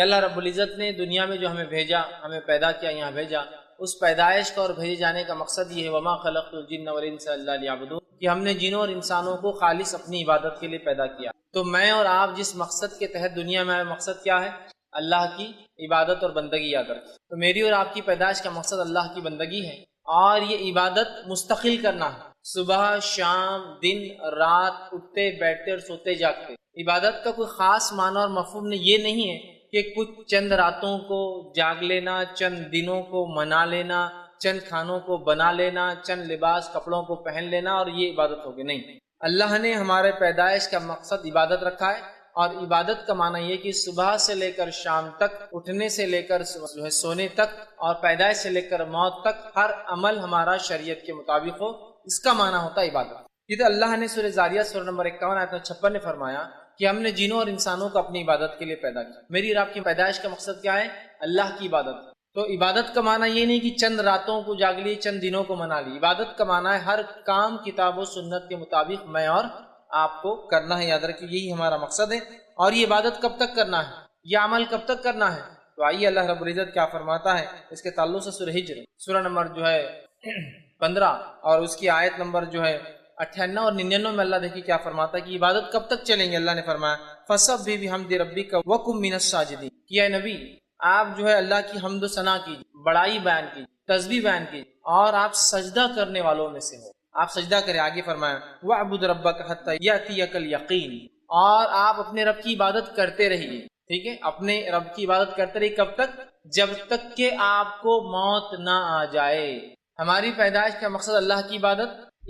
اللہ رب العزت نے دنیا میں جو ہمیں بھیجا، ہمیں پیدا کیا، یہاں بھیجا، اس پیدائش کا اور بھیجے جانے کا مقصد یہ ہے وما خلقت الجن والانس الا لیعبدون، کہ ہم نے جنوں اور انسانوں کو خالص اپنی عبادت کے لیے پیدا کیا۔ تو میں اور آپ جس مقصد کے تحت دنیا میں آئے، مقصد کیا ہے؟ اللہ کی عبادت اور بندگی یاد رکھیں۔ تو میری اور آپ کی پیدائش کا مقصد اللہ کی بندگی ہے، اور یہ عبادت مستقل کرنا ہے، صبح شام دن رات، اٹھتے بیٹھتے اور سوتے جاگتے۔ عبادت کا کوئی خاص معنی اور مفہوم یہ نہیں ہے کہ کچھ چند راتوں کو جاگ لینا، چند دنوں کو منا لینا، چند کھانوں کو بنا لینا، چند لباس کپڑوں کو پہن لینا اور یہ عبادت ہوگی۔ نہیں، اللہ نے ہمارے پیدائش کا مقصد عبادت رکھا ہے، اور عبادت کا معنی یہ کہ صبح سے لے کر شام تک، اٹھنے سے لے کر سونے تک، اور پیدائش سے لے کر موت تک ہر عمل ہمارا شریعت کے مطابق ہو، اس کا معنی ہوتا ہے عبادت۔ یہ تو اللہ نے سورہ زاریات سورہ نمبر 51 آیت 56 میں فرمایا کہ ہم نے جنوں اور انسانوں کو اپنی عبادت کے لیے پیدا کیا۔ میری اور آپ کی پیدائش کا مقصد کیا ہے؟ اللہ کی عبادت۔ تو عبادت کا معنی یہ نہیں کہ چند راتوں کو جاگ لی، چند دنوں کو منا لی۔ عبادت کا معنی ہے ہر کام کتاب و سنت کے مطابق میں اور آپ کو کرنا ہے، یاد رکھیے یہی ہمارا مقصد ہے۔ اور یہ عبادت کب تک کرنا ہے، یہ عمل کب تک کرنا ہے؟ تو آئیے اللہ رب العزت کیا فرماتا ہے اس کے تعلق سے سورہ ہجر سورہ نمبر 15 اور اس کی آیت نمبر 98 اور 99 میں اللہ دیکھیے کیا فرماتا ہے کہ عبادت کب تک چلیں گے۔ اللہ نے فرمایا فَسَبِّحْ بِحَمْدِ رَبِّكَ وَكُن مِّنَ السَّاجِدِينَ، کہ اے نبی آپ اللہ کی حمد و ثنا کیجیے، بڑائی بیان کیجیے، تسبیح بیان کیجیے، اور آپ سجدہ کرنے والوں میں سے ہو، آپ سجدہ کریں۔ آگے فرمایا وَاعْبُدْ رَبَّكَ حَتَّى يَأْتِيَكَ الْيَقِينُ، اور آپ اپنے رب کی عبادت کرتے رہیے، ٹھیک ہے، اپنے رب کی عبادت کرتے رہیے، کب تک؟ جب تک کہ آپ کو موت نہ آ جائے۔ ہماری پیدائش کا مقصد اللہ کی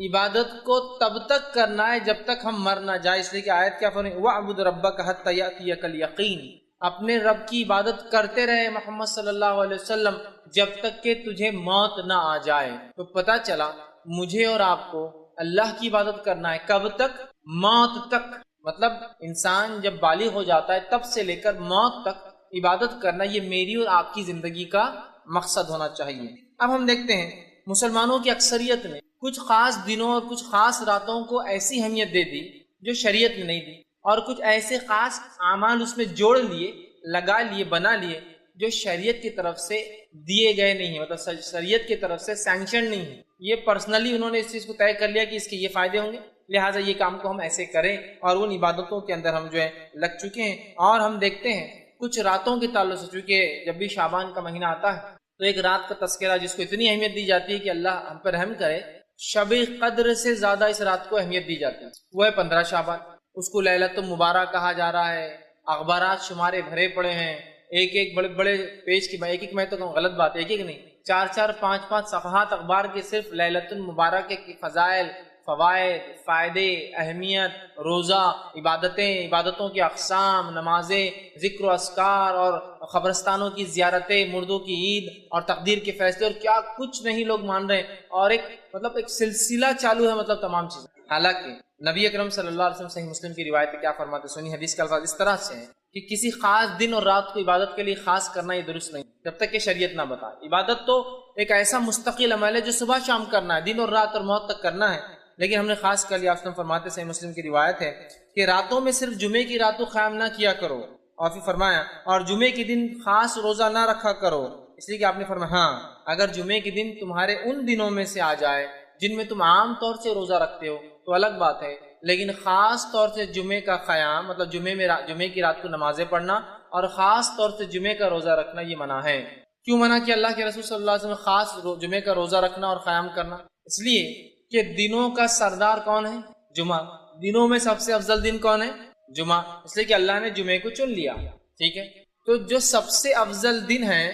عبادت کو تب تک کرنا ہے جب تک ہم مر نہ جائے، اس لیے کہ آیت کیا فرمائی وَاعْبُدْ رَبَّكَ حَتَّى يَأْتِيَكَ الْيَقِينُ، اپنے رب کی عبادت کرتے رہے محمد صلی اللہ علیہ وسلم جب تک کہ تجھے موت نہ آ جائے۔ تو پتہ چلا مجھے اور آپ کو اللہ کی عبادت کرنا ہے کب تک؟ موت تک۔ مطلب انسان جب بالغ ہو جاتا ہے تب سے لے کر موت تک عبادت کرنا، یہ میری اور آپ کی زندگی کا مقصد ہونا چاہیے۔ اب ہم دیکھتے ہیں مسلمانوں کی اکثریت نے کچھ خاص دنوں اور کچھ خاص راتوں کو ایسی اہمیت دے دی جو شریعت میں نہیں دی، اور کچھ ایسے خاص اعمال اس میں جوڑ لیے، لگا لیے، بنا لیے جو شریعت کی طرف سے دیے گئے نہیں ہیں، مطلب شریعت کی طرف سے سینکشن نہیں ہے۔ یہ پرسنلی انہوں نے اس چیز کو طے کر لیا کہ اس کے یہ فائدے ہوں گے، لہٰذا یہ کام کو ہم ایسے کریں، اور ان عبادتوں کے اندر ہم لگ چکے ہیں۔ اور ہم دیکھتے ہیں کچھ راتوں کے تعلق سے، چونکہ جب بھی شعبان کا مہینہ آتا ہے تو ایک رات کا تذکرہ جس کو اتنی اہمیت دی جاتی ہے کہ اللہ ہم پر رحم کرے، شب قدر سے زیادہ اس رات کو اہمیت دی جاتی ہے، وہ ہے 15 شعبان۔ اس کو لیلۃ المبارک کہا جا رہا ہے، اخبارات شمارے بھرے پڑے ہیں، ایک بڑے بڑے پیج کی، ایک میں تو غلط بات ہے، ایک نہیں، 4 5 صفحات اخبار کے صرف لیلۃ المبارک کے فضائل، فوائد، فائدے، اہمیت، روزہ، عبادتوں کی اقسام، نمازیں، ذکر و اذکار اور قبرستانوں کی زیارتیں، مردوں کی عید اور تقدیر کے فیصلے، اور کیا کچھ نہیں لوگ مان رہے ہیں، اور ایک سلسلہ چالو ہے، مطلب تمام چیزیں۔ حالانکہ نبی اکرم صلی اللہ علیہ وسلم صحیح مسلم کی روایت میں کیا فرماتے ہیں، سنی حدیث کے الفاظ اس طرح سے ہیں کہ کسی خاص دن اور رات کو عبادت کے لیے خاص کرنا یہ درست نہیں جب تک کہ شریعت نہ بتائے۔ عبادت تو ایک ایسا مستقل عمل ہے جو صبح شام کرنا ہے، دن اور رات اور موت تک کرنا ہے، لیکن ہم نے خاص کر لیا، فرماتے صحیح مسلم کی روایت ہے کہ راتوں میں صرف جمعے کی راتوں قیام نہ کیا کرو، اور پھر فرمایا اور جمعے کے دن خاص روزہ نہ رکھا کرو، اس لیے کہ آپ نے فرمایا ہاں اگر جمعے کے دن تمہارے ان دنوں میں سے آ جائے جن میں تم عام طور سے روزہ رکھتے ہو تو الگ بات ہے، لیکن خاص طور سے جمعے کا قیام، مطلب جمعے کی رات کو نمازیں پڑھنا اور خاص طور سے جمعے کا روزہ رکھنا یہ منع ہے۔ کیوں منع کیا اللہ کے رسول صلی اللہ علیہ وسلم خاص جمعے کا روزہ رکھنا اور قیام کرنا؟ اس لیے کہ دنوں کا سردار کون ہے؟ جمعہ۔ دنوں میں سب سے افضل دن کون ہے؟ جمعہ، اس لیے کہ اللہ نے جمعے کو چن لیا، ٹھیک ہے۔ تو جو سب سے افضل دن ہے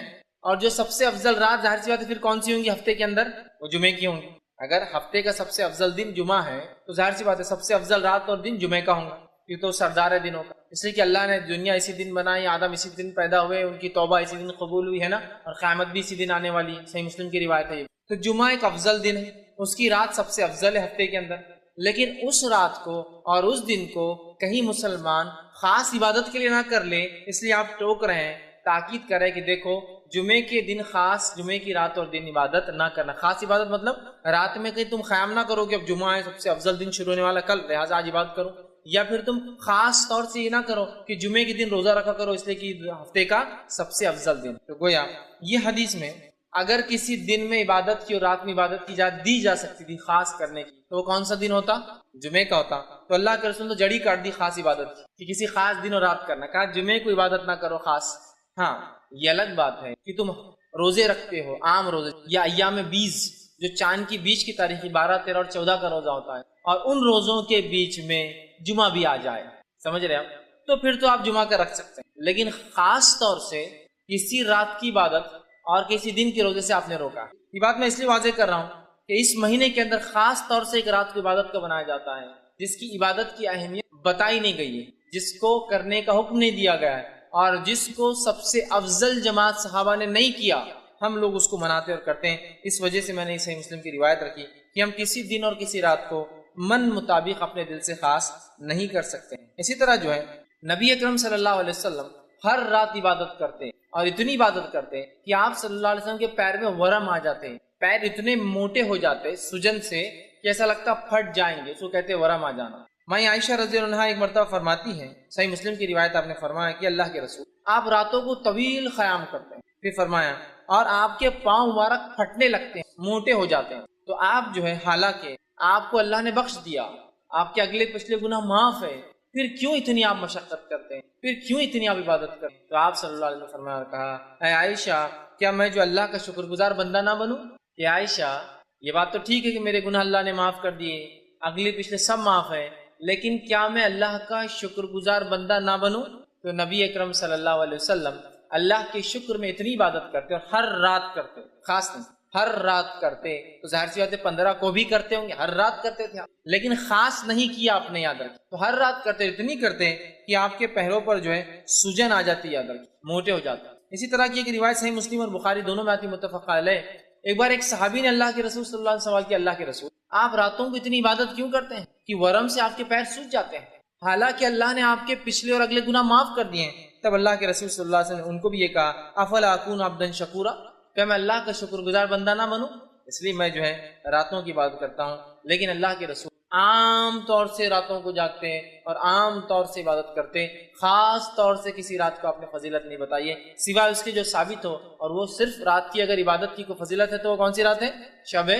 اور جو سب سے افضل رات، ظاہر سی بات ہے پھر کون سی ہوں گی ہفتے کے اندر؟ وہ جمعے کی ہوں گی۔ اگر ہفتے کا سب سے افضل دن جمعہ ہے تو ظاہر سی بات ہے سب سے افضل رات اور دن جمعے کا ہوں گا، یہ تو سردار ہے دنوں کا، اس لیے کہ اللہ نے دنیا اسی دن بنائی، آدم اسی دن پیدا ہوئے، ان کی توبہ اسی دن قبول ہوئی ہے نا، اور قیامت بھی اسی دن آنے والی ہے، صحیح مسلم کی روایت ہے۔ تو جمعہ ایک افضل دن ہے، اس کی رات سب سے افضل ہے ہفتے کے اندر، لیکن اس رات کو اور اس دن کو کہیں مسلمان خاص عبادت کے لیے نہ کر لے، اس لیے آپ ٹوک رہے ہیں، تاکید کریں کہ دیکھو جمعے کے دن خاص، جمعے کی رات اور دن عبادت نہ کرنا۔ خاص عبادت مطلب رات میں کہیں تم قیام نہ کرو کہ اب جمعہ ہے، سب سے افضل دن شروع ہونے والا کل، لہٰذا آج عبادت کرو، یا پھر تم خاص طور سے یہ نہ کرو کہ جمعے کے دن روزہ رکھا کرو اس لیے کہ ہفتے کا سب سے افضل دن. تو گویا یہ حدیث میں اگر کسی دن میں عبادت کی اور رات میں عبادت کی دی جا سکتی تھی خاص کرنے کی تو وہ کون سا دن ہوتا؟ جمعے کا ہوتا. تو اللہ کے رسول نے تو جڑی کاٹ دی خاص عبادت کی کہ کسی خاص دن اور رات کرنا. کہا جمعے کو عبادت نہ کرو خاص. ہاں یہ الگ بات ہے کہ تم روزے رکھتے ہو عام روزے یا ایام 20 جو چاند کی بیچ کی تاریخ 12 13 اور 14 کا روزہ ہوتا ہے اور ان روزوں کے بیچ میں جمعہ بھی آ جائے, سمجھ رہے ہیں, تو پھر تو آپ جمعہ کا رکھ سکتے ہیں. لیکن خاص طور سے کسی رات کی عبادت اور کسی دن کے روزے سے آپ نے روکا. یہ بات میں اس لیے واضح کر رہا ہوں کہ اس مہینے کے اندر خاص طور سے ایک رات کی عبادت کو بنایا جاتا ہے جس کی عبادت کی اہمیت بتائی نہیں گئی ہے, جس کو کرنے کا حکم نہیں دیا گیا ہے اور جس کو سب سے افضل جماعت صحابہ نے نہیں کیا, ہم لوگ اس کو مناتے اور کرتے ہیں. اس وجہ سے میں نے صحیح مسلم کی روایت رکھی کہ ہم کسی دن اور کسی رات کو من مطابق اپنے دل سے خاص نہیں کر سکتے ہیں. اسی طرح جو ہے نبی اکرم صلی اللہ علیہ وسلم ہر رات عبادت کرتے ہیں اور اتنی عبادت کرتے ہیں کہ آپ صلی اللہ علیہ وسلم کے پیر میں ورم آ جاتے ہیں, پیر اتنے موٹے ہو جاتے سجن سے کہ ایسا لگتا پھٹ جائیں گے, اس کو کہتے ہیں ورم آ جانا. ماں عائشہ رضی اللہ عنہا ایک مرتبہ فرماتی ہیں, صحیح مسلم کی روایت آپ نے فرمایا کہ اللہ کے رسول آپ راتوں کو طویل قیام کرتے ہیں. پھر فرمایا اور آپ کے پاؤں مبارک پھٹنے لگتے ہیں, موٹے ہو جاتے ہیں. تو آپ جو ہے حالانکہ آپ کو اللہ نے بخش دیا, آپ کے اگلے پچھلے گناہ معاف ہے, پھر کیوں اتنی آپ مشقت کرتے ہیں, پھر کیوں اتنی آپ عبادت کرتے ہیں؟ تو آپ صلی اللہ علیہ وسلم فرمایا اور کہا اے عائشہ کیا میں جو اللہ کا شکر گزار بندہ نہ بنوں؟ کہ عائشہ یہ بات تو ٹھیک ہے کہ میرے گناہ اللہ نے معاف کر دیے, اگلے پچھلے سب معاف ہے, لیکن کیا میں اللہ کا شکر گزار بندہ نہ بنوں؟ تو نبی اکرم صلی اللہ علیہ وسلم اللہ کے شکر میں اتنی عبادت کرتے اور ہر رات کرتے, خاص نہیں ہر رات کرتے. تو ظاہر سی بات ہے 15 کو بھی کرتے ہوں گے, ہر رات کرتے تھے آپ, لیکن خاص نہیں کیا آپ نے, یاد رکھیں. تو ہر رات کرتے, اتنی کرتے کہ آپ کے پیروں پر جو ہے سجن آ جاتی, یاد رکھیں, موٹے ہو جاتے. اسی طرح کی ایک روایت صحیح مسلم اور بخاری دونوں میں آتی, متفق علیہ. ایک بار ایک صحابی نے اللہ کے رسول صلی اللہ علیہ وسلم سوال کیا, اللہ کے رسول آپ راتوں کو اتنی عبادت کیوں کرتے ہیں کہ ورم سے آپ کے پیر سوج جاتے ہیں, حالانکہ اللہ نے آپ کے پچھلے اور اگلے گناہ معاف کر دیے ہیں؟ تب اللہ کے رسول صلی اللہ علیہ وسلم نے ان کو بھی یہ کہا افلا اکون عبدا شکورا, کہ میں اللہ کا شکر گزار بندہ نہ بنوں, اس لیے میں جو ہے راتوں کی عبادت کرتا ہوں. لیکن اللہ کے رسول عام طور سے راتوں کو جاگتے ہیں اور عام طور سے عبادت کرتے ہیں, خاص طور سے کسی رات کو آپ نے فضیلت نہیں بتائی ہے سوائے اس کے جو ثابت ہو, اور وہ صرف رات کی اگر عبادت کی کوئی فضیلت ہے تو وہ کون سی رات ہے؟ شب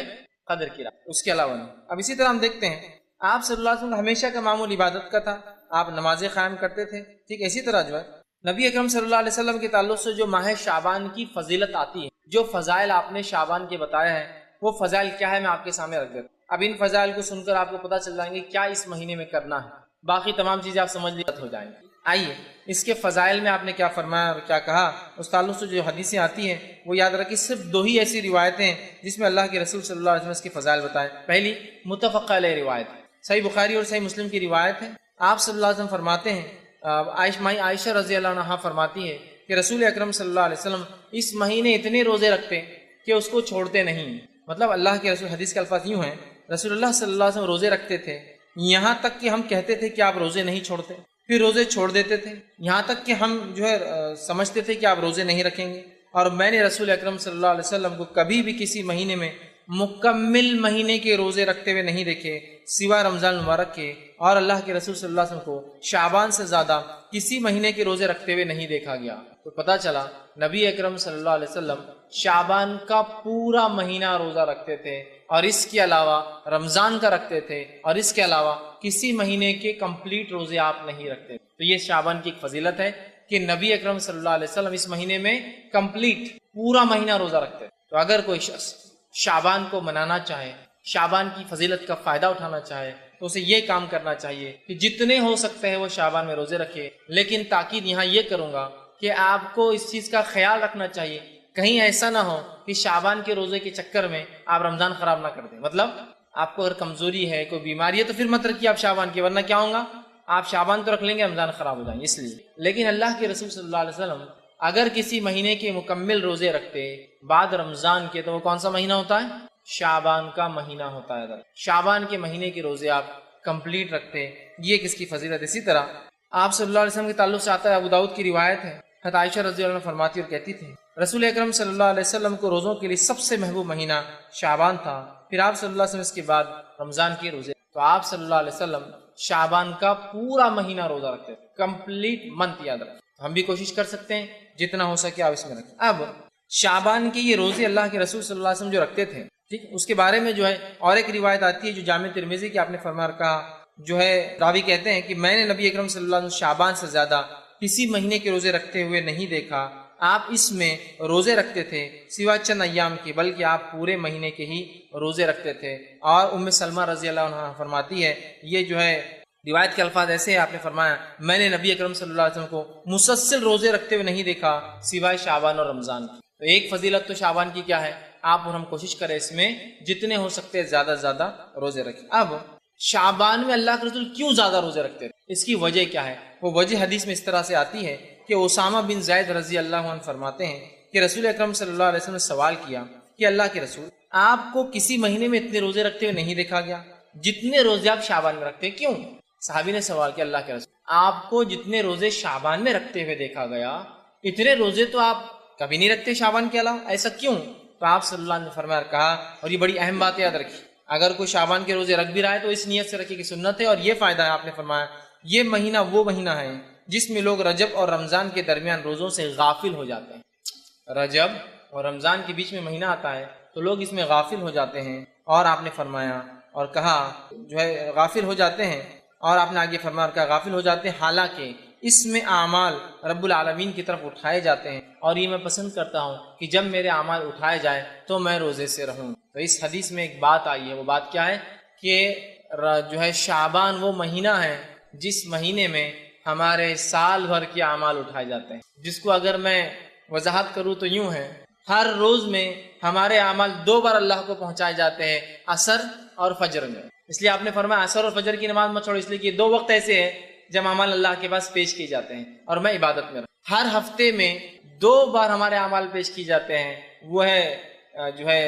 قدر کی رات, اس کے علاوہ نہیں. اب اسی طرح ہم دیکھتے ہیں آپ صلی اللہ علیہ وسلم ہمیشہ کا معمول عبادت کا تھا, آپ نمازیں قائم کرتے تھے. ٹھیک اسی طرح جو ہے نبی اکرم صلی اللہ علیہ وسلم کے تعلق سے جو ماہ شعبان کی فضیلت آتی ہے, جو فضائل آپ نے شعبان کے بتایا ہے, وہ فضائل کیا ہے میں آپ کے سامنے رکھ دیتا ہوں. اب ان فضائل کو سن کر آپ کو پتہ چل جائیں گے کیا اس مہینے میں کرنا ہے, باقی تمام چیزیں آپ سمجھ لیے ہو جائیں گی. آئیے اس کے فضائل میں آپ نے کیا فرمایا اور کیا کہا, اس تعلق سے جو حدیثیں آتی ہیں وہ یاد رکھیں. صرف 2 ہی ایسی روایتیں ہیں جس میں اللہ کے رسول صلی اللہ علیہ وسلم اس کے فضائل بتائیں. پہلی متفق علیہ روایت, صحیح بخاری اور صحیح مسلم کی روایت ہے. آپ صلی اللہ علیہ وسلم فرماتے ہیں, عائشہ رضی اللہ عنہا فرماتی ہے کہ رسول اکرم صلی اللہ علیہ وسلم اس مہینے اتنے روزے رکھتے کہ اس کو چھوڑتے نہیں. مطلب اللہ کے رسول, حدیث کے الفاظ یوں ہیں, رسول اللہ صلی اللہ علیہ وسلم روزے رکھتے تھے یہاں تک کہ ہم کہتے تھے کہ آپ روزے نہیں چھوڑتے, پھر روزے چھوڑ دیتے تھے یہاں تک کہ ہم جو ہے سمجھتے تھے کہ آپ روزے نہیں رکھیں گے. اور میں نے رسول اکرم صلی اللہ علیہ وسلم کو کبھی بھی کسی مہینے میں مکمل مہینے کے روزے رکھتے ہوئے نہیں دیکھے سوائے رمضان المبارک کے, اور اللہ کے رسول صلی اللہ علیہ وسلم کو شعبان سے زیادہ کسی مہینے کے روزے رکھتے ہوئے نہیں دیکھا گیا. تو پتہ چلا نبی اکرم صلی اللہ علیہ وسلم شعبان کا پورا مہینہ روزہ رکھتے تھے, اور اس کے علاوہ رمضان کا رکھتے تھے, اور اس کے علاوہ کسی مہینے کے کمپلیٹ روزے آپ نہیں رکھتے. تو یہ شعبان کی ایک فضیلت ہے کہ نبی اکرم صلی اللہ علیہ وسلم اس مہینے میں کمپلیٹ پورا مہینہ روزہ رکھتے. تو اگر کوئی شخص شعبان کو منانا چاہے, شعبان کی فضیلت کا فائدہ اٹھانا چاہے, تو اسے یہ کام کرنا چاہیے کہ جتنے ہو سکتے ہیں وہ شعبان میں روزے رکھے. لیکن تاکید یہاں یہ کروں گا کہ آپ کو اس چیز کا خیال رکھنا چاہیے کہیں ایسا نہ ہو کہ شعبان کے روزے کے چکر میں آپ رمضان خراب نہ کر دیں. مطلب آپ کو اگر کمزوری ہے, کوئی بیماری ہے, تو پھر مت رکھیے آپ شعبان کی, ورنہ کیا ہوگا آپ شعبان تو رکھ لیں گے, رمضان خراب ہو جائیں گے اس لیے. لیکن اللہ کے رسول صلی اللہ علیہ وسلم اگر کسی مہینے کے مکمل روزے رکھتے بعد رمضان کے, تو وہ کون سا مہینہ ہوتا ہے؟ شعبان کا مہینہ ہوتا ہے. شعبان کے مہینے کے روزے آپ کمپلیٹ رکھتے, یہ کس کی فضیلت. اسی طرح آپ صلی اللہ علیہ وسلم کے تعلق سے آتا ہے, ابو داؤد کی روایت ہے, حضرت عائشہ رضی اللہ عنہ فرماتی اور کہتی تھی رسول اکرم صلی اللہ علیہ وسلم کو روزوں کے لیے سب سے محبوب مہینہ شعبان تھا, پھر آپ صلی اللہ علیہ وسلم اس کے بعد رمضان کے روزے. تو آپ صلی اللہ علیہ وسلم شعبان کا پورا مہینہ روزہ رکھتے تھے، کمپلیٹ منتھ یاد رکھیں. ہم بھی کوشش کر سکتے ہیں جتنا ہو سکے آپ اس میں رکھیں. اب شعبان کے یہ روزے اللہ کے رسول صلی اللہ علیہ وسلم جو رکھتے تھے، ٹھیک، اس کے بارے میں جو ہے اور ایک روایت آتی ہے جو جامع ترمذی کی آپ نے فرمایا کہا، جو ہے راوی کہتے ہیں کہ میں نے نبی اکرم صلی اللہ علیہ وسلم شعبان سے زیادہ کسی مہینے کے روزے رکھتے ہوئے نہیں دیکھا. آپ اس میں روزے رکھتے تھے سوا چند ایام کی، بلکہ آپ پورے مہینے کے ہی روزے رکھتے تھے. اور ام سلمہ رضی اللہ عنہ فرماتی ہے، یہ جو ہے روایت کے الفاظ ایسے ہیں، آپ نے فرمایا میں نے نبی اکرم صلی اللہ علیہ وسلم کو مسلسل روزے رکھتے ہوئے نہیں دیکھا سوائے شعبان اور رمضان کی. تو ایک فضیلت تو شعبان کی کیا ہے، آپ اور ہم کوشش کریں اس میں جتنے ہو سکتے زیادہ سے زیادہ روزے رکھیں. اب شعبان میں اللہ کے رسول کیوں زیادہ روزے رکھتے تھے، اس کی وجہ کیا ہے؟ وہ وجہ حدیث میں اس طرح سے آتی ہے کہ اسامہ بن زید رضی اللہ عنہ فرماتے ہیں کہ رسول اکرم صلی اللہ علیہ وسلم نے سوال کیا کہ اللہ کے رسول، آپ کو کسی مہینے میں اتنے روزے رکھتے ہوئے نہیں دیکھا گیا جتنے روزے آپ شعبان میں رکھتے ہیں، کیوں؟ صحابی نے سوال کیا اللہ کے رسول، آپ کو جتنے روزے شعبان میں رکھتے ہوئے دیکھا گیا اتنے روزے تو آپ کبھی نہیں رکھتے شعبان کے علاوہ، ایسا کیوں؟ تو آپ صلی اللہ علیہ وسلم نے فرمایا کہا، اور یہ بڑی اہم بات یاد رکھی، اگر کوئی شعبان کے روزے رکھ بھی رہا ہے تو اس نیت سے رکھے کہ سنت ہے. اور یہ فائدہ ہے، آپ نے فرمایا یہ مہینہ وہ مہینہ ہے جس میں لوگ رجب اور رمضان کے درمیان روزوں سے غافل ہو جاتے ہیں. رجب اور رمضان کے بیچ میں مہینہ آتا ہے تو لوگ اس میں غافل ہو جاتے ہیں. اور آپ نے فرمایا اور کہا جو ہے غافل ہو جاتے ہیں، اور آپ نے آگے فرمایا کہا غافل ہو جاتے ہیں، حالانکہ اس میں اعمال رب العالمین کی طرف اٹھائے جاتے ہیں، اور یہ میں پسند کرتا ہوں کہ جب میرے اعمال اٹھائے جائے تو میں روزے سے رہوں. تو اس حدیث میں ایک بات آئی ہے، وہ بات کیا ہے کہ جو ہے شعبان وہ مہینہ ہے جس مہینے میں ہمارے سال بھر کے اعمال اٹھائے جاتے ہیں، جس کو اگر میں وضاحت کروں تو یوں ہے، ہر روز میں ہمارے اعمال 2 بار اللہ کو پہنچائے جاتے ہیں، عصر اور فجر میں. اس لیے آپ نے فرمایا عصر اور فجر کی نماز مت چھوڑو، اس لیے کہ 2 وقت ایسے ہیں جب اعمال اللہ کے پاس پیش کیے جاتے ہیں اور میں عبادت میں رہوں. ہر ہفتے میں 2 بار ہمارے اعمال پیش کیے جاتے ہیں، وہ ہے جو ہے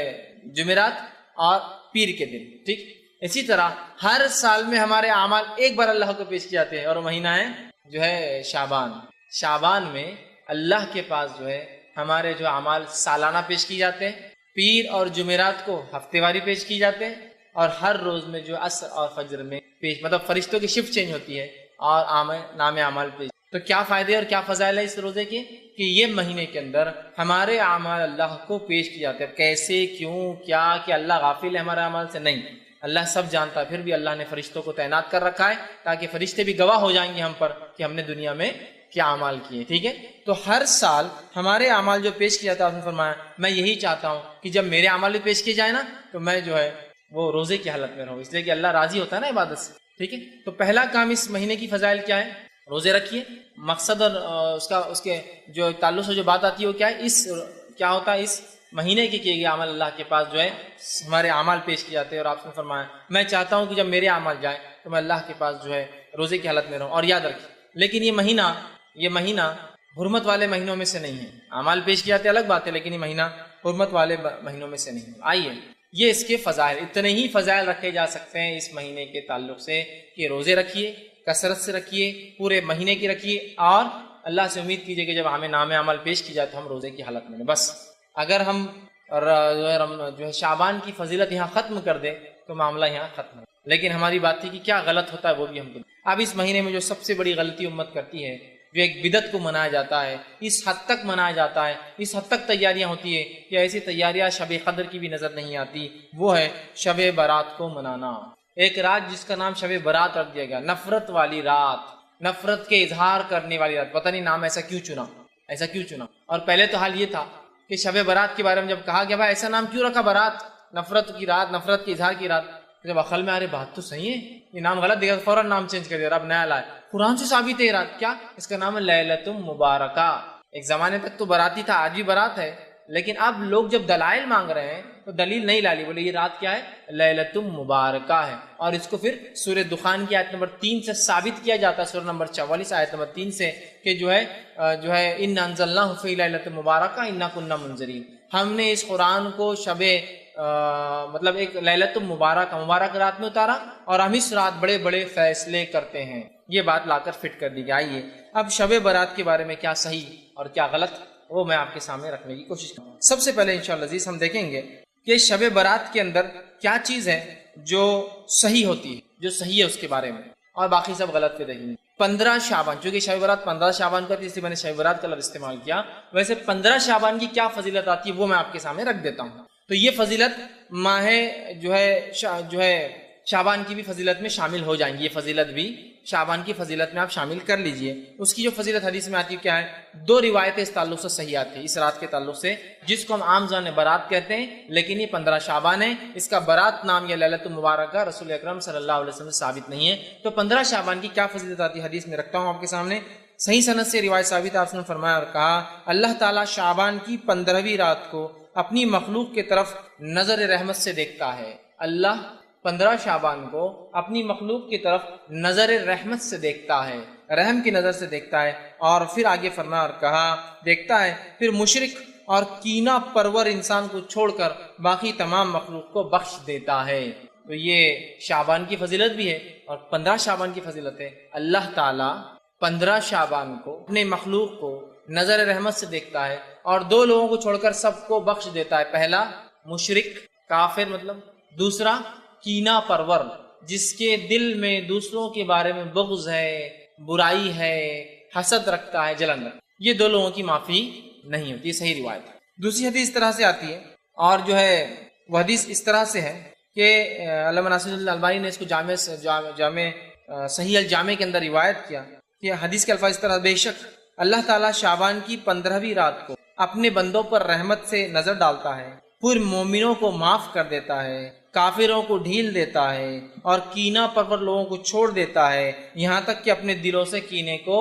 جمعرات اور پیر کے دن، ٹھیک. اسی طرح ہر سال میں ہمارے اعمال 1 بار اللہ کو پیش کیے جاتے ہیں، اور وہ مہینہ ہے جو ہے شعبان. شعبان میں اللہ کے پاس جو ہے ہمارے جو اعمال سالانہ پیش کیے جاتے ہیں، پیر اور جمعرات کو ہفتے واری پیش کیے جاتے ہیں، اور ہر روز میں جو عصر اور فجر میں پیش، مطلب فرشتوں کی شفٹ چینج ہوتی ہے اور نام اعمال پیش. تو کیا فائدے اور کیا فضائل ہے اس روزے کے کہ یہ مہینے کے اندر ہمارے اعمال اللہ کو پیش کیے جاتے ہیں. کیسے، کیوں، کیا کہ اللہ غافل ہے ہمارے اعمال سے؟ نہیں، اللہ سب جانتا ہے. پھر بھی اللہ نے فرشتوں کو تعینات کر رکھا ہے تاکہ فرشتے بھی گواہ ہو جائیں گے ہم پر کہ ہم نے دنیا میں کیا اعمال کیے. ٹھیک ہے، تو ہر سال ہمارے اعمال جو پیش کیا جاتا ہے، آپ نے فرمایا میں یہی چاہتا ہوں کہ جب میرے اعمال بھی پیش کیے جائے نا تو میں جو ہے وہ روزے کی حالت میں رہوں، اس لیے کہ اللہ راضی ہوتا ہے نا عبادت سے. ٹھیک ہے، تو پہلا کام اس مہینے کی فضائل کیا ہے؟ روزے رکھیے. مقصد اور اس کے جو تعلق سے جو بات آتی ہے وہ کیا ہے؟ کیا ہوتا ہے اس مہینے کے کیے گئے عمل اللہ کے پاس جو ہے ہمارے اعمال پیش کیے جاتے ہیں. اور آپ نے فرمایا میں چاہتا ہوں کہ جب میرے اعمال جائیں تو میں اللہ کے پاس جو ہے روزے کی حالت میں رہوں. اور یاد رکھیے، لیکن یہ مہینہ حرمت والے مہینوں میں سے نہیں ہے. اعمال پیش کیے جاتے الگ بات ہے، لیکن یہ مہینہ حرمت والے مہینوں میں سے نہیں ہے. آئیے یہ اس کے فضائل، اتنے ہی فضائل رکھے جا سکتے ہیں اس مہینے کے تعلق سے کہ روزے رکھیے، کثرت سے رکھیے، پورے مہینے کی رکھیے، اور اللہ سے امید کیجیے کہ جب ہمیں نام عمل پیش کی جائے تو ہم روزے کی حالت میں ہیں. بس اگر ہم جو ہے شعبان کی فضیلت یہاں ختم کر دیں تو معاملہ یہاں ختم ہے. لیکن ہماری بات تھی کہ کیا غلط ہوتا ہے وہ بھی ہم کو. اب اس مہینے میں جو سب سے بڑی غلطی امت کرتی ہے، جو ایک بدعت کو منایا جاتا ہے، اس حد تک منایا جاتا ہے، اس حد تک تیاریاں ہوتی ہے کہ ایسی تیاریاں شب قدر کی بھی نظر نہیں آتی، وہ ہے شب برات کو منانا. ایک رات جس کا نام شب برات رکھ دیا گیا، نفرت والی رات، نفرت کے اظہار کرنے والی رات. پتہ نہیں نام ایسا کیوں چنا. اور پہلے تو حال یہ تھا کہ شب برات کے بارے میں جب کہا گیا بھائی ایسا نام کیوں رکھا برات، نفرت کی رات، نفرت کے اظہار کی رات، جب عقل میں آ رہے بات تو صحیح ہے، یہ نام غلط دیا، فوراً نام چینج کر دیا، اب نیا لائے. قرآن سے ثابت ہے یہ رات، کیا اس کا نام ہے لیلۃ مبارکہ. ایک زمانے تک تو براتی تھا، آج بھی برات ہے، لیکن اب لوگ جب دلائل مانگ رہے ہیں تو دلیل نہیں لالی، بولے یہ رات کیا ہے؟ لیلۃ مبارکہ ہے. اور اس کو پھر سورہ دخان کی آیت نمبر 3 سے ثابت کیا جاتا ہے، سورہ نمبر 44 آیت نمبر 3 سے، کہ جو ہے انا انزلناہ فی لیلۃ مبارکہ انا کنا منذرین. ہم نے اس قرآن کو مطلب ایک لیلۃ مبارک رات میں اتارا، اور ہم اس رات بڑے بڑے فیصلے کرتے ہیں. یہ بات لا کر فٹ کر دی گئی. آئیے اب شب برات کے بارے میں کیا صحیح اور کیا غلط وہ میں آپ کے سامنے رکھنے کی کوشش کروں. سب سے پہلے انشاءاللہ عزیز ہم دیکھیں گے کہ شب برات کے اندر کیا چیز ہے جو صحیح ہوتی ہے، جو صحیح ہے اس کے بارے میں. اور باقی سب غلط پہ دلیل۔ 15 شعبان، چونکہ شب برات 15 شعبان کو آتی ہے اس لیے میں نے شب برات کا لفظ استعمال کیا۔ ویسے 15 شعبان کی کیا فضیلت آتی ہے وہ میں آپ کے سامنے رکھ دیتا ہوں۔ تو یہ فضیلت ماہ جو ہے شعبان کی بھی فضیلت میں شامل ہو جائیں گی، یہ فضیلت بھی شعبان کی فضیلت میں آپ شامل کر لیجئے۔ اس کی جو فضیلت حدیث میں آتی ہے کیا ہے؟ 2 روایتیں اس تعلق سے صحیح آتی ہیں، اس رات کے تعلق سے، جس کو ہم عام زبان میں برات کہتے ہیں، لیکن یہ 15 شعبان ہے۔ اس کا برات نام یا لیلۃ المبارکہ رسول اکرم صلی اللہ علیہ وسلم سے ثابت نہیں ہے۔ تو 15 شعبان کی کیا فضیلت آتی ہے حدیث میں رکھتا ہوں آپ کے سامنے۔ صحیح سند سے روایت ثابت ہے، آپ نے فرمایا اور کہا اللہ تعالیٰ شعبان کی 15ویں رات کو اپنی مخلوق کی طرف نظر رحمت سے دیکھتا ہے۔ اللہ 15 شعبان کو اپنی مخلوق کی طرف نظر رحمت سے دیکھتا ہے، رحم کی نظر سے دیکھتا ہے۔ اور پھر آگے فرمایا اور کہا دیکھتا ہے، پھر مشرک اور کینہ پرور انسان کو چھوڑ کر باقی تمام مخلوق کو بخش دیتا ہے۔ تو یہ شعبان کی فضیلت بھی ہے اور 15 شعبان کی فضیلت ہے۔ اللہ تعالیٰ 15 شعبان کو اپنے مخلوق کو نظر رحمت سے دیکھتا ہے اور 2 لوگوں کو چھوڑ کر سب کو بخش دیتا ہے۔ پہلا مشرک کافر، مطلب دوسرا کینہ پرور، جس کے دل میں دوسروں کے بارے میں بغض ہے، برائی ہے، حسد رکھتا ہے، جلن رکھتا ہے۔ یہ 2 لوگوں کی معافی نہیں ہوتی، صحیح روایت ہے۔ دوسری حدیث اس طرح سے آتی ہے اور جو ہے وہ حدیث اس طرح سے ہے کہ علامہ ناصر اللہ البانی نے اس کو جامع صحیح الجامع کے اندر روایت کیا کہ حدیث کے الفاظ اس طرح، بے شک اللہ تعالیٰ شعبان کی 15ویں رات کو اپنے بندوں پر رحمت سے نظر ڈالتا ہے، پھر مومنوں کو معاف کر دیتا ہے، کافروں کو ڈھیل دیتا ہے اور کینہ پرور لوگوں کو چھوڑ دیتا ہے، یہاں تک کہ اپنے دلوں سے کینے کو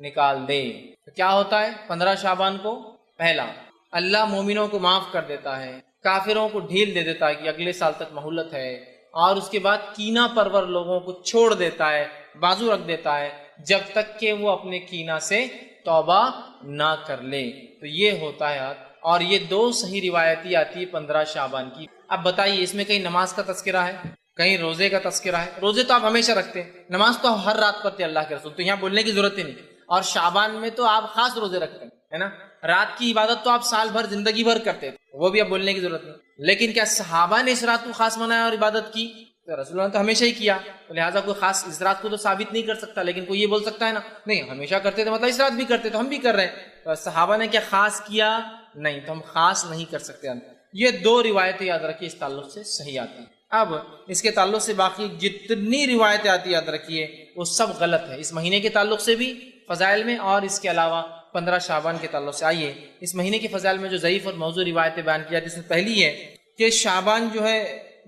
نکال دے۔ تو کیا ہوتا ہے 15 شعبان کو؟ پہلا، اللہ مومنوں کو معاف کر دیتا ہے، کافروں کو ڈھیل دے دیتا ہے کہ اگلے سال تک مہلت ہے، اور اس کے بعد کینہ پرور لوگوں کو چھوڑ دیتا ہے، بازو رکھ دیتا ہے جب تک کہ وہ اپنے کینہ سے توبہ نہ کر لے۔ تو یہ ہوتا ہے، اور یہ 2 صحیح روایتی آتی ہے 15 شعبان کی۔ اب بتائیے اس میں کہیں نماز کا تذکرہ ہے، کہیں روزے کا تذکرہ ہے؟ روزے تو آپ ہمیشہ رکھتے ہیں، نماز تو ہر رات پڑھتے ہیں اللہ کے رسول، تو یہاں بولنے کی ضرورت ہی نہیں۔ اور شعبان میں تو آپ خاص روزے رکھتے ہیں، ہے نا؟ رات کی عبادت تو آپ سال بھر زندگی بھر کرتے تھے، وہ بھی اب بولنے کی ضرورت نہیں۔ لیکن کیا صحابہ نے اس رات کو خاص منایا اور عبادت کی؟ تو رسول اللہ نے تو ہمیشہ ہی کیا، تو لہٰذا کوئی خاص اس رات کو تو ثابت نہیں کر سکتا، لیکن کوئی یہ بول سکتا ہے نا نہیں ہمیشہ کرتے تھے، مطلب اس رات بھی کرتے تو ہم بھی کر رہے ہیں۔ تو صحابہ نے کیا خاص کیا؟ نہیں، تو ہم خاص نہیں کر سکتے۔ یہ 2 روایتیں یاد رکھیے اس تعلق سے صحیح آتی ہیں۔ اب اس کے تعلق سے باقی جتنی روایتیں آتی یاد رکھیے وہ سب غلط ہے، اس مہینے کے تعلق سے بھی فضائل میں، اور اس کے علاوہ 15 شعبان کے تعلق سے۔ آئیے اس مہینے کے فضائل میں جو ضعیف اور موضوع روایتیں بیان کی جاتی ہیں، اس میں پہلی ہے کہ شعبان جو ہے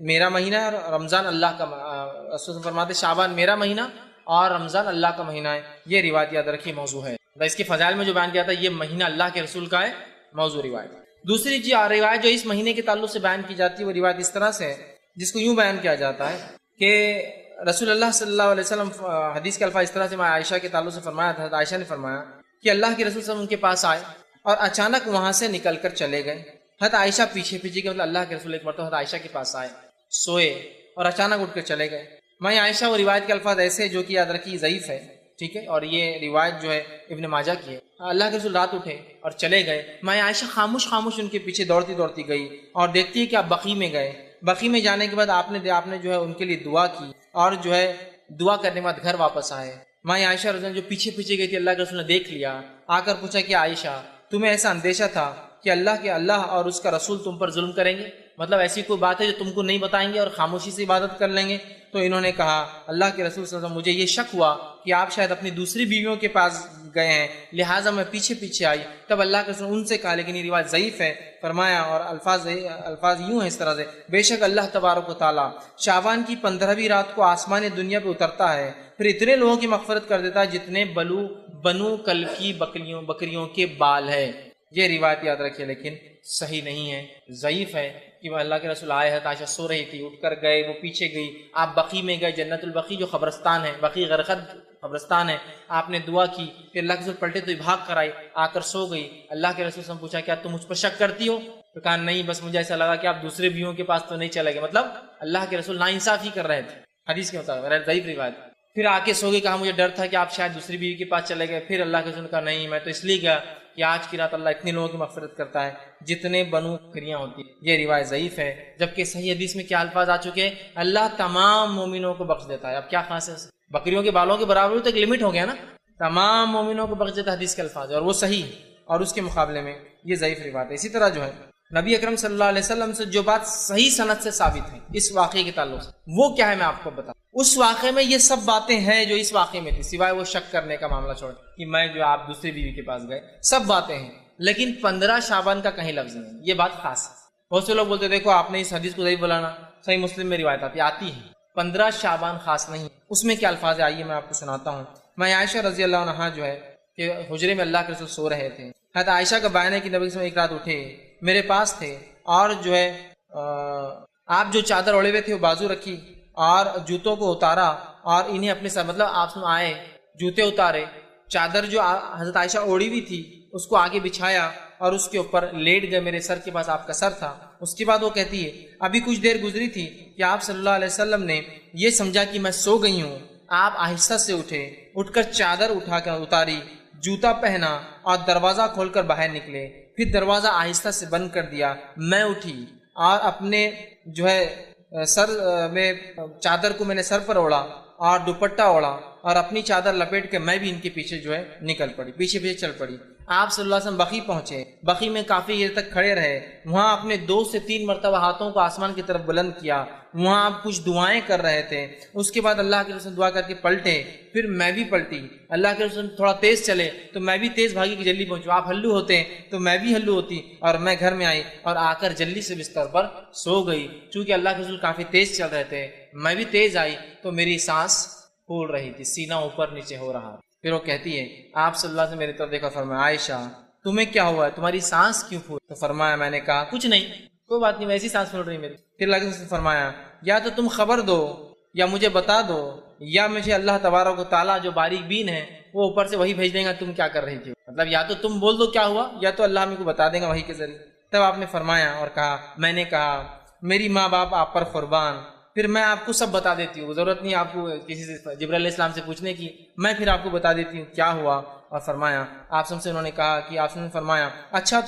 میرا مہینہ ہے اور رمضان اللہ کا، رسول فرماتے شعبان میرا مہینہ اور رمضان اللہ کا مہینہ ہے، یہ روایت یاد رکھیے موضوع ہے۔ اس کے فضائل میں جو بیان کیا تھا یہ مہینہ اللہ کے رسول کا ہے، موضوع روایت۔ دوسری روایت جو اس مہینے کے تعلق سے بیان کی جاتی ہے وہ روایت اس طرح سے ہے جس کو یوں بیان کیا جاتا ہے کہ رسول اللہ صلی اللہ علیہ وسلم، حدیث کے الفاظ اس طرح سے عائشہ کے تعلق سے فرمایا تھا، عائشہ نے فرمایا کہ اللہ کے رسول صلی اللہ علیہ وسلم ان کے پاس آئے اور اچانک وہاں سے نکل کر چلے گئے۔ حضرت عائشہ پیچھے کے مطلب اللہ کے رسول ایک مرتبہ حضرت عائشہ کے پاس آئے، سوئے اور اچانک اٹھ کر چلے گئے۔ میں عائشہ وہ روایت کے الفاظ ایسے جو کہ یاد رکھی ضعیف ہے، ٹھیک ہے، اور یہ روایت جو ہے ابن ماجہ کی ہے۔ اللہ کے رسول رات اٹھے اور چلے گئے، میں عائشہ خاموش ان کے پیچھے دوڑتی گئی اور دیکھتی ہے کہ آپ بقیع میں گئے۔ بقیع میں جانے کے بعد آپ نے جو ہے ان کے لیے دعا کی اور جو ہے دعا کرنے کے بعد گھر واپس آئے۔ میں عائشہ رضی اللہ عنہا جو پیچھے گئی تھی، اللہ کے رسول نے دیکھ لیا، آ کر پوچھا کہ عائشہ تمہیں ایسا اندیشہ تھا کہ اللہ اور اس کا رسول تم پر ظلم کریں گے؟ مطلب ایسی کوئی بات ہے جو تم کو نہیں بتائیں گے اور خاموشی سے عبادت کر لیں گے؟ تو انہوں نے کہا اللہ کے رسول صلی اللہ علیہ وسلم مجھے یہ شک ہوا کہ آپ شاید اپنی دوسری بیویوں کے پاس گئے ہیں، لہٰذا میں پیچھے آئی۔ تب اللہ کے رسول ان سے کہا، لیکن یہ روایت ضعیف ہے، فرمایا اور الفاظ یوں ہیں اس طرح سے، بے شک اللہ تبارک و تعالیٰ شعبان کی 15ویں رات کو آسمان دنیا پہ اترتا ہے، پھر اتنے لوگوں کی مغفرت کر دیتا ہے جتنے بنو کل کی بکریوں کے بال ہے۔ یہ روایت یاد رکھیے لیکن صحیح نہیں ہے، ضعیف ہے کہ وہ اللہ کے رسول آئے ہیں، عائشہ سو رہی تھی، اٹھ کر گئے، وہ پیچھے گئی، آپ بقیع میں گئے، جنت البقیع جو قبرستان ہے، بقیع غرقد قبرستان ہے، آپ نے دعا کی، پھر اللہ کے رسول پلٹے تو بھاگ کر آئی، آ کر سو گئی۔ اللہ کے رسول سے پوچھا کیا تم مجھ پر شک کرتی ہو؟ تو کہا نہیں، بس مجھے ایسا لگا کہ آپ دوسرے بیویوں کے پاس تو نہیں چلے گئے، مطلب اللہ کے رسول ناانصافی کر رہے تھے حدیث کے مطابق، ضعیف روایت۔ پھر آ کے سو گئی، کہا مجھے ڈر تھا کہ آپ شاید دوسری بیوی کے پاس چلے گئے۔ پھر اللہ کے رسول نے کہا نہیں، میں تو اس لیے گیا کہ آج کی رات اللہ اتنے لوگوں کی مغفرت کرتا ہے جتنے بنو بکریاں ہوتی ہیں۔ یہ روایت ضعیف ہے، جبکہ صحیح حدیث میں کیا الفاظ آ چکے ہیں، اللہ تمام مومنوں کو بخش دیتا ہے۔ اب کیا خاص ہے، بکریوں کے بالوں کے برابر تو ایک لمٹ ہو گیا نا. تمام مومنوں کو بخشت حدیث کے الفاظ ہے اور وہ صحیح ہے، اور اس کے مقابلے میں یہ ضعیف روایت ہے. اسی طرح جو ہے نبی اکرم صلی اللہ علیہ وسلم سے جو بات صحیح سند سے ثابت ہے اس واقعے کے تعلق سے، وہ کیا ہے میں آپ کو بتاؤں. اس واقعے میں یہ سب باتیں ہیں جو اس واقعے میں تھی، سوائے وہ شک کرنے کا معاملہ چھوڑ کہ میں جو آپ دوسری بیوی کے پاس گئے، سب باتیں ہیں. لیکن 15 شعبان کا کہیں لفظ نہیں، یہ بات خاص ہے. بہت سے لوگ بولتے دیکھو آپ نے اس حدیث کو ضعیف بولانا، صحیح مسلم میں روایت آتی ہے. 15 شعبان خاص نہیں. اس میں کیا الفاظ ہے آئیے میں آپ کو سناتا ہوں. میں عائشہ رضی اللہ عنہا جو ہے کہ حجرے میں اللہ کے رسول سو رہے تھے. حضرت عائشہ کا بیان ہے کہ نبی صلی اللہ علیہ وسلم ایک رات اٹھے، میرے پاس تھے، اور جو ہے آپ جو چادر اوڑے ہوئے تھے وہ بازو رکھی اور جوتوں کو اتارا اور انہیں اپنے ساتھ، مطلب آپ آئے، جوتے اتارے، چادر جو حضرت عائشہ اوڑی ہوئی تھی اس کو آگے بچھایا اور اس کے اوپر لیٹ گئے. میرے سر کے پاس آپ کا سر تھا. اس کے بعد وہ کہتی ہے ابھی کچھ دیر گزری تھی کہ آپ صلی اللہ علیہ وسلم نے یہ سمجھا کہ میں سو گئی ہوں. آپ آہستہ سے اٹھے، اٹھ کر چادر اٹھا کر اتاری، جوتا پہنا اور دروازہ کھول کر باہر نکلے. پھر دروازہ آہستہ سے بند کر دیا. میں اٹھی اور اپنے جو ہے سر میں چادر کو میں نے سر پر اوڑا اور دوپٹہ اوڑا اور اپنی چادر لپیٹ کے میں بھی ان کے پیچھے جو ہے نکل پڑی، پیچھے چل پڑی. آپ صلی اللہ علیہ وسلم بقی پہنچے. بقی میں کافی دیر تک کھڑے رہے. وہاں اپنے 2 سے 3 مرتبہ ہاتھوں کو آسمان کی طرف بلند کیا. وہاں آپ کچھ دعائیں کر رہے تھے. اس کے بعد اللہ کے رسول دعا کر کے پلٹے. پھر میں بھی پلٹی. اللہ کے رسول تھوڑا تیز چلے تو میں بھی تیز بھاگی کہ جلدی پہنچوں. آپ ہلو ہوتے تو میں بھی ہلو ہوتی اور میں گھر میں آئی اور آ کر جلدی سے بستر پر سو گئی. چونکہ اللہ کے رسول کافی تیز چل رہے تھے، میں بھی تیز آئی تو میری سانس پھول رہی تھی، سینہ اوپر نیچے ہو رہا. پھر وہ کہتی ہے آپ صلی اللہ علیہ وسلم میری طرف دیکھا، فرمایا عائشہ تمہیں کیا ہوا ہے، تمہاری سانس کیوں پھول؟ تو فرمایا میں نے کہا کچھ نہیں، کوئی بات نہیں، ویسی سانس پھول رہی میری. پھر اللہ نے فرمایا یا تو تم خبر دو یا مجھے بتا دو یا مجھے اللہ تبارک و تعالیٰ جو باریک بین ہے وہ اوپر سے وہی بھیج دیں گا تم کیا کر رہی تھی. مطلب یا تو تم بول دو کیا ہوا یا تو اللہ ہمیں کو بتا دیں گا وہی کے ذریعے. تب آپ نے فرمایا اور کہا میں نے کہا میری ماں باپ آپ پر قربان، پھر میں آپ کو سب بتا دیتی ہوں، ضرورت نہیں آپ کو کسی سے جبرائیل علیہ السلام سے پوچھنے کی، میں پھر آپ کو بتا دیتی ہوں کیا ہوا. اور فرمایا آپ سے انہوں نے کہا کہ آپ نے فرمایا اچھا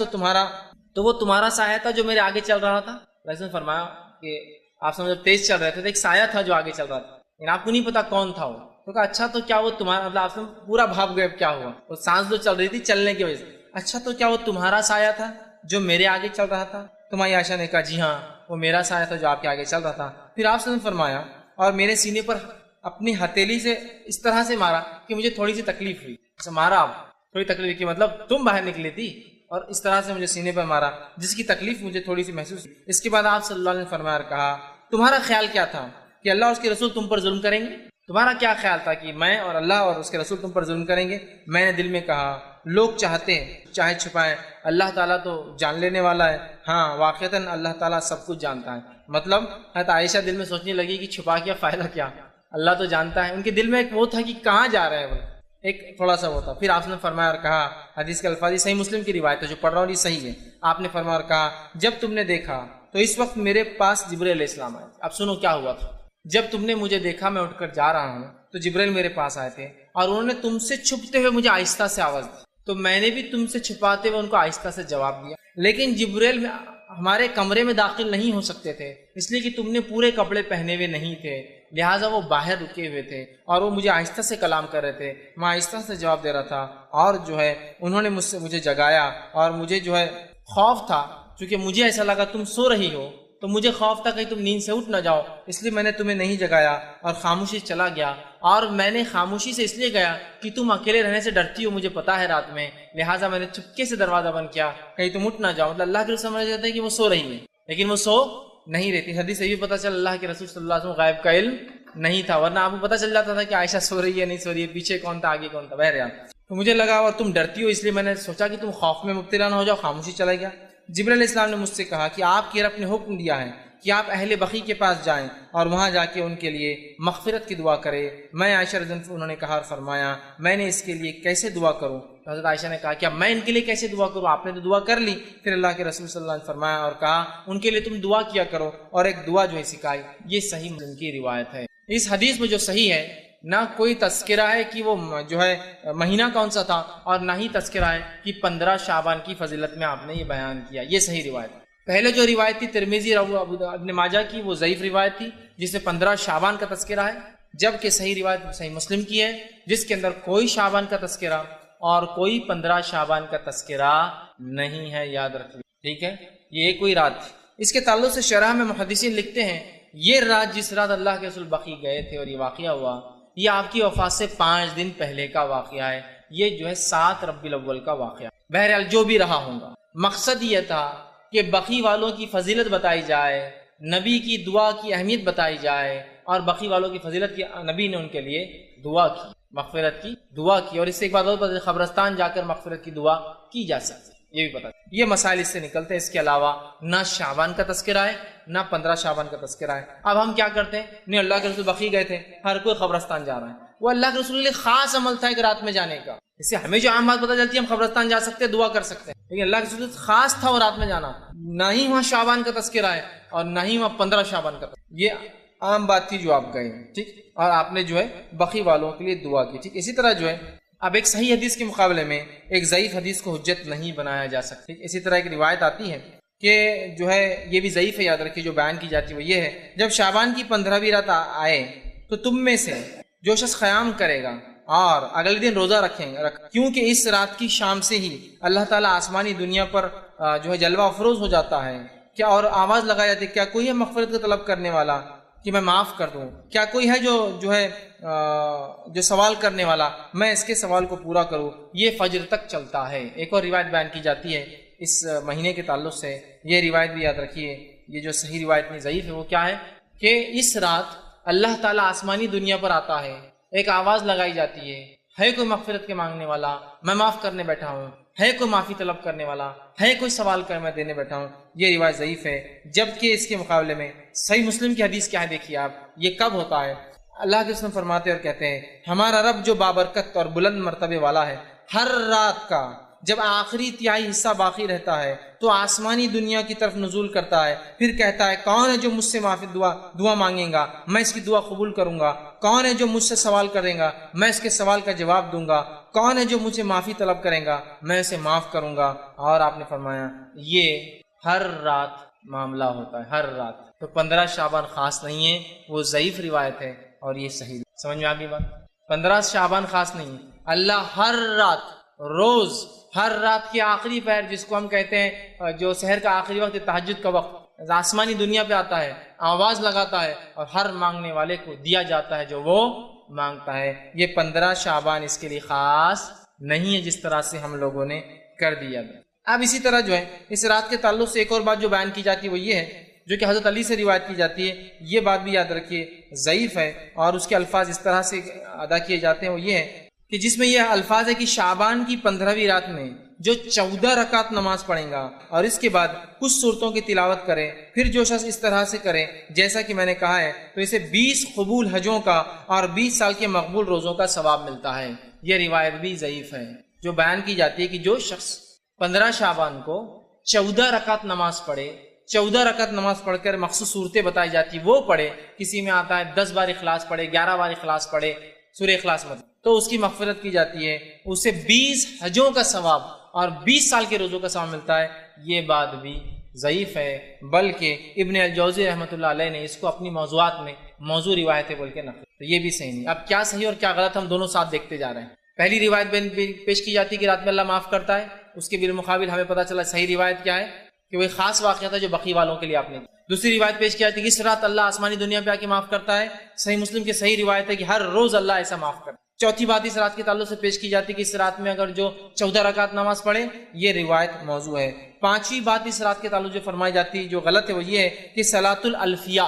تو وہ تمہارا سایہ تھا جو میرے آگے چل رہا تھا. نے فرمایا کہ آپ سے جب تیز چل رہے تھے تو ایک سایہ تھا جو آگے چل رہا تھا، لیکن آپ کو نہیں پتا کون تھا وہ. تو کہا اچھا تو کیا وہ تمہارا، مطلب آپ سے پورا بھاگ گئے کیا ہوا، وہ سانس جو چل رہی تھی چلنے کی وجہ سے. اچھا تو کیا وہ تمہارا سایہ تھا جو میرے آگے چل رہا تھا؟ تمہاری عائشہ نے کہا جی ہاں وہ میرا سایہ تھا جو آپ کے آگے چل رہا تھا. پھر آپ نے فرمایا اور میرے سینے پر اپنی ہتھیلی سے اس طرح سے مارا کہ مجھے تھوڑی سی تکلیف ہوئی. مارا آپ تھوڑی تکلیف کی، مطلب تم باہر نکلی تھی اور اس طرح سے مجھے سینے پر مارا جس کی تکلیف مجھے تھوڑی سی محسوس ہوئی. اس کے بعد آپ صلی اللہ علیہ وسلم نے فرمایا اور کہا تمہارا خیال کیا تھا کہ اللہ اور اس کے رسول تم پر ظلم کریں گے؟ تمہارا کیا خیال تھا کہ میں اور اللہ اور اس کے رسول تم پر ظلم کریں گے؟ میں نے دل میں کہا لوگ چاہتے ہیں چاہے چھپائیں، اللہ تعالیٰ تو جان لینے والا ہے. ہاں واقعتاً اللہ تعالیٰ سب کچھ جانتا ہے. مطلب حضرت عائشہ دل میں سوچنے لگی کہ چھپا کیا فائدہ کیا، اللہ تو جانتا ہے. ان کے دل میں ایک وہ تھا کہ کہاں جا رہے ہیں وہ، ایک تھوڑا سا وہ تھا. پھر آپ نے فرمایا اور کہا، حدیث کے الفاظ صحیح مسلم کی روایت ہے جو پڑھ رہا ہوں یہ صحیح ہے. آپ نے فرمایا اور کہا جب تم نے دیکھا تو اس وقت میرے پاس جبرائیل علیہ السلام آئے. اب سنو کیا ہوا تھا. جب تم نے مجھے دیکھا میں اٹھ کر جا رہا ہوں تو جبرائیل میرے پاس آئے تھے اور انہوں نے تم سے چھپتے ہوئے مجھے آہستہ سے آواز دی، تو میں نے بھی تم سے چھپاتے ہوئے ان کو آہستہ سے جواب دیا. لیکن جبرائیل ہمارے کمرے میں داخل نہیں ہو سکتے تھے اس لیے کہ تم نے پورے کپڑے پہنے ہوئے نہیں تھے، لہٰذا وہ باہر رکے ہوئے تھے اور وہ مجھے آہستہ سے کلام کر رہے تھے. میں آہستہ سے جواب دے رہا تھا اور جو ہے انہوں نے مجھے جگایا اور مجھے جو ہے خوف تھا، چونکہ مجھے ایسا لگا تم سو رہی ہو تو مجھے خوف تھا کہیں تم نیند سے اٹھ نہ جاؤ، اس لیے میں نے تمہیں نہیں جگایا اور خاموشی سے چلا گیا. اور میں نے خاموشی سے اس لیے گیا کہ تم اکیلے رہنے سے ڈرتی ہو، مجھے پتا ہے رات میں، لہٰذا میں نے چپکے سے دروازہ بند کیا کہیں تم اٹھ نہ جاؤ. مطلب اللہ کے رسول سمجھ جاتا ہے کہ وہ سو رہی ہے لیکن وہ سو نہیں رہتی. حدیث سے یہ پتہ چل اللہ کے رسول صلی اللہ علیہ وسلم غائب کا علم نہیں تھا، ورنہ آپ کو پتہ چل جاتا تھا کہ عائشہ سو رہی ہے نہیں سو رہی ہے، پیچھے کون تھا آگے کون تھا. بہرحال تو مجھے لگا اور تم ڈرتی ہو اس لیے میں نے سوچا کہ تم خوف میں مبتلا نہ ہو جاؤ، خاموشی چلا گیا. جبرائیل علیہ السلام نے مجھ سے کہا کہ آپ کے رب نے حکم دیا ہے کہ آپ اہل بقی کے پاس جائیں اور وہاں جا کے ان کے لیے مغفرت کی دعا کرے. میں عائشہ رضی اللہ عنہا انہوں نے کہا اور فرمایا میں نے اس کے لیے کیسے دعا کروں؟ حضرت عائشہ نے کہا کیا میں ان کے لیے کیسے دعا کروں؟ آپ نے تو دعا کر لی. پھر اللہ کے رسول صلی اللہ علیہ وسلم نے فرمایا اور کہا ان کے لیے تم دعا کیا کرو اور ایک دعا جو ہے سکھائی. یہ صحیح مسلم کی روایت ہے. اس حدیث میں جو صحیح ہے نہ کوئی تذکرہ ہے کہ وہ جو ہے مہینہ کون سا تھا اور نہ ہی تذکرہ ہے کہ 15 شعبان کی فضیلت میں آپ نے یہ بیان کیا. یہ صحیح روایت ہے. پہلے جو روایت تھی ترمذی ابن ماجہ کی وہ ضعیف روایت تھی جس میں 15 شعبان کا تذکرہ ہے. جبکہ صحیح روایت صحیح مسلم کی ہے جس کے اندر کوئی شعبان کا تذکرہ اور کوئی 15 شعبان کا تذکرہ نہیں ہے، یاد رکھیے، ٹھیک ہے؟ یہ کوئی رات تھی۔ اس کے تعلق سے شرح میں محدثین لکھتے ہیں یہ رات جس رات اللہ کے رسول بقیع گئے تھے اور یہ واقعہ ہوا، یہ آپ کی وفات سے 5 دن پہلے کا واقعہ ہے، یہ جو ہے 7 ربیع الاول کا واقعہ۔ بہرحال جو بھی رہا ہوگا، مقصد یہ تھا کہ بقیع والوں کی فضیلت بتائی جائے، نبی کی دعا کی اہمیت بتائی جائے، اور بقیع والوں کی فضیلت کی نبی نے ان کے لیے دعا کی، مغفرت کی دعا کی، اور اس سے ایک بات اور پتہ قبرستان جا کر مغفرت کی دعا کی جا سکتی ہے، یہ بھی پتہ۔ یہ مسائل اس سے نکلتے ہیں۔ اس کے علاوہ نہ شعبان کا تذکرہ ہے نہ 15 شعبان کا تذکرہ ہے۔ اب ہم کیا کرتے ہیں؟ نہیں، اللہ کے رسول بقیع گئے تھے، ہر کوئی قبرستان جا رہا ہے، وہ اللہ کے رسول کے لیے خاص عمل تھا ایک رات میں جانے کا۔ اس سے ہمیں جو عام بات پتہ چلتی ہے، ہم قبرستان جا سکتے ہیں، دعا کر سکتے ہیں، لیکن اللہ کے رسول خاص تھا وہ رات میں جانا، نہ ہی وہاں شعبان کا تذکرہ ہے اور نہ ہی وہاں 15 شعبان کا تذکرہ۔ یہ عام بات تھی جو آپ گئے، ٹھیک، اور آپ نے جو ہے بقیع والوں کے لیے دعا کی، ٹھیک۔ اسی طرح جو ہے اب ایک صحیح حدیث کے مقابلے میں ایک ضعیف حدیث کو حجت نہیں بنایا جا سکتی۔ اسی طرح ایک روایت آتی ہے کہ جو ہے یہ بھی ضعیف ہے، یاد رکھیے، جو بیان کی جاتی ہے وہ یہ ہے، جب شعبان کی 15ویں رات آئے تو تم میں سے جو شخص قیام کرے گا اور اگلے دن روزہ رکھیں گا، کیونکہ اس رات کی شام سے ہی اللہ تعالیٰ آسمانی دنیا پر جو ہے جلوہ افروز ہو جاتا ہے، کیا اور آواز لگائی جاتی ہے، کیا کوئی ہے مغفرت کا طلب کرنے والا کہ میں معاف کر دوں؟ کیا کوئی ہے جو ہے جو سوال کرنے والا، میں اس کے سوال کو پورا کروں؟ یہ فجر تک چلتا ہے۔ ایک اور روایت بیان کی جاتی ہے اس مہینے کے تعلق سے، یہ روایت بھی یاد رکھیے، یہ جو صحیح روایت میں ضعیف ہے وہ کیا ہے کہ اس رات اللہ تعالیٰ آسمانی دنیا پر آتا ہے، ایک آواز لگائی جاتی ہے کوئی مغفرت کے مانگنے والا، میں معاف کرنے بیٹھا ہوں، ہے کوئی معافی طلب کرنے والا، ہے کوئی سوال کر میں دینے بیٹھا ہوں۔ یہ روایت ضعیف ہے، جبکہ اس کے مقابلے میں صحیح مسلم کی حدیث کیا ہے دیکھیے آپ، یہ کب ہوتا ہے؟ اللہ کے رسول فرماتے اور کہتے ہیں ہمارا رب جو بابرکت اور بلند مرتبے والا ہے، ہر رات کا جب آخری تہائی حصہ باقی رہتا ہے تو آسمانی دنیا کی طرف نزول کرتا ہے، پھر کہتا ہے کون ہے جو مجھ سے معافی دعا مانگے گا، میں اس کی دعا قبول کروں گا، کون ہے جو مجھ سے سوال کرے گا، میں اس کے سوال کا جواب دوں گا، کون ہے جو مجھ سے معافی طلب کرے گا، میں اسے معاف کروں گا۔ اور آپ نے فرمایا یہ ہر رات معاملہ ہوتا ہے، ہر رات۔ تو 15 شعبان خاص نہیں ہے، وہ ضعیف روایت ہے اور یہ صحیح۔ سمجھ میں آ گئی بات؟ 15 شعبان خاص نہیں ہے، اللہ ہر رات، روز، ہر رات کی آخری پہر جس کو ہم کہتے ہیں جو سحر کا آخری وقت، تہجد کا وقت، آسمانی دنیا پہ آتا ہے، آواز لگاتا ہے اور ہر مانگنے والے کو دیا جاتا ہے جو وہ مانگتا ہے۔ یہ 15 شعبان اس کے لیے خاص نہیں ہے جس طرح سے ہم لوگوں نے کر دیا۔ اب اسی طرح جو ہے اس رات کے تعلق سے ایک اور بات جو بیان کی جاتی ہے وہ یہ ہے، جو کہ حضرت علی سے روایت کی جاتی ہے، یہ بات بھی یاد رکھیے ضعیف ہے، اور اس کے الفاظ اس طرح سے ادا کیے جاتے ہیں وہ یہ ہے کہ جس میں یہ الفاظ ہے کہ شعبان کی 15ویں رات میں جو 14 رکعت نماز پڑھیں گا اور اس کے بعد کچھ صورتوں کی تلاوت کرے، پھر جو شخص اس طرح سے کرے جیسا کہ میں نے کہا ہے تو اسے 20 قبول حجوں کا اور 20 سال کے مقبول روزوں کا ثواب ملتا ہے۔ یہ روایت بھی ضعیف ہے جو بیان کی جاتی ہے کہ جو شخص 15 شعبان کو 14 رکعت نماز پڑھے، 14 رکعت نماز پڑھ کر مخصوص صورتیں بتائی جاتی وہ پڑھے، کسی میں آتا ہے 10 بار اخلاص پڑھے، 11 بار اخلاص پڑھے، سورہ اخلاص مطلب، تو اس کی مغفرت کی جاتی ہے، اسے 20 حجوں کا ثواب اور 20 سال کے روزوں کا ثواب ملتا ہے۔ یہ بات بھی ضعیف ہے، بلکہ ابن الجوزی رحمۃ اللہ علیہ نے اس کو اپنی موضوعات میں موضوع روایتیں بول کے نقل، تو یہ بھی صحیح نہیں۔ اب کیا صحیح اور کیا غلط ہم دونوں ساتھ دیکھتے جا رہے ہیں۔ پہلی روایت پیش کی جاتی ہے کہ رات میں اللہ معاف کرتا ہے، اس کے بالمقابل ہمیں پتہ چلا صحیح روایت کیا ہے کہ وہ خاص واقعہ تھا جو بقیع والوں کے لیے آپ نے۔ دوسری روایت پیش کی جاتی ہے کہ اس رات اللہ آسمانی دنیا پہ آ کے معاف کرتا ہے، صحیح مسلم کی صحیح روایت ہے کہ ہر روز اللہ ایسا معاف کرتا ہے۔ چوتھی بات اس رات کے تعلق سے پیش کی جاتی ہے کہ اس رات میں اگر جو 14 رکعت نماز پڑھے، یہ روایت موضوع ہے۔ پانچویں بات اس رات کے تعلق جو فرمائی جاتی ہے جو غلط ہے وہ یہ ہے کہ صلاۃ الالفیہ،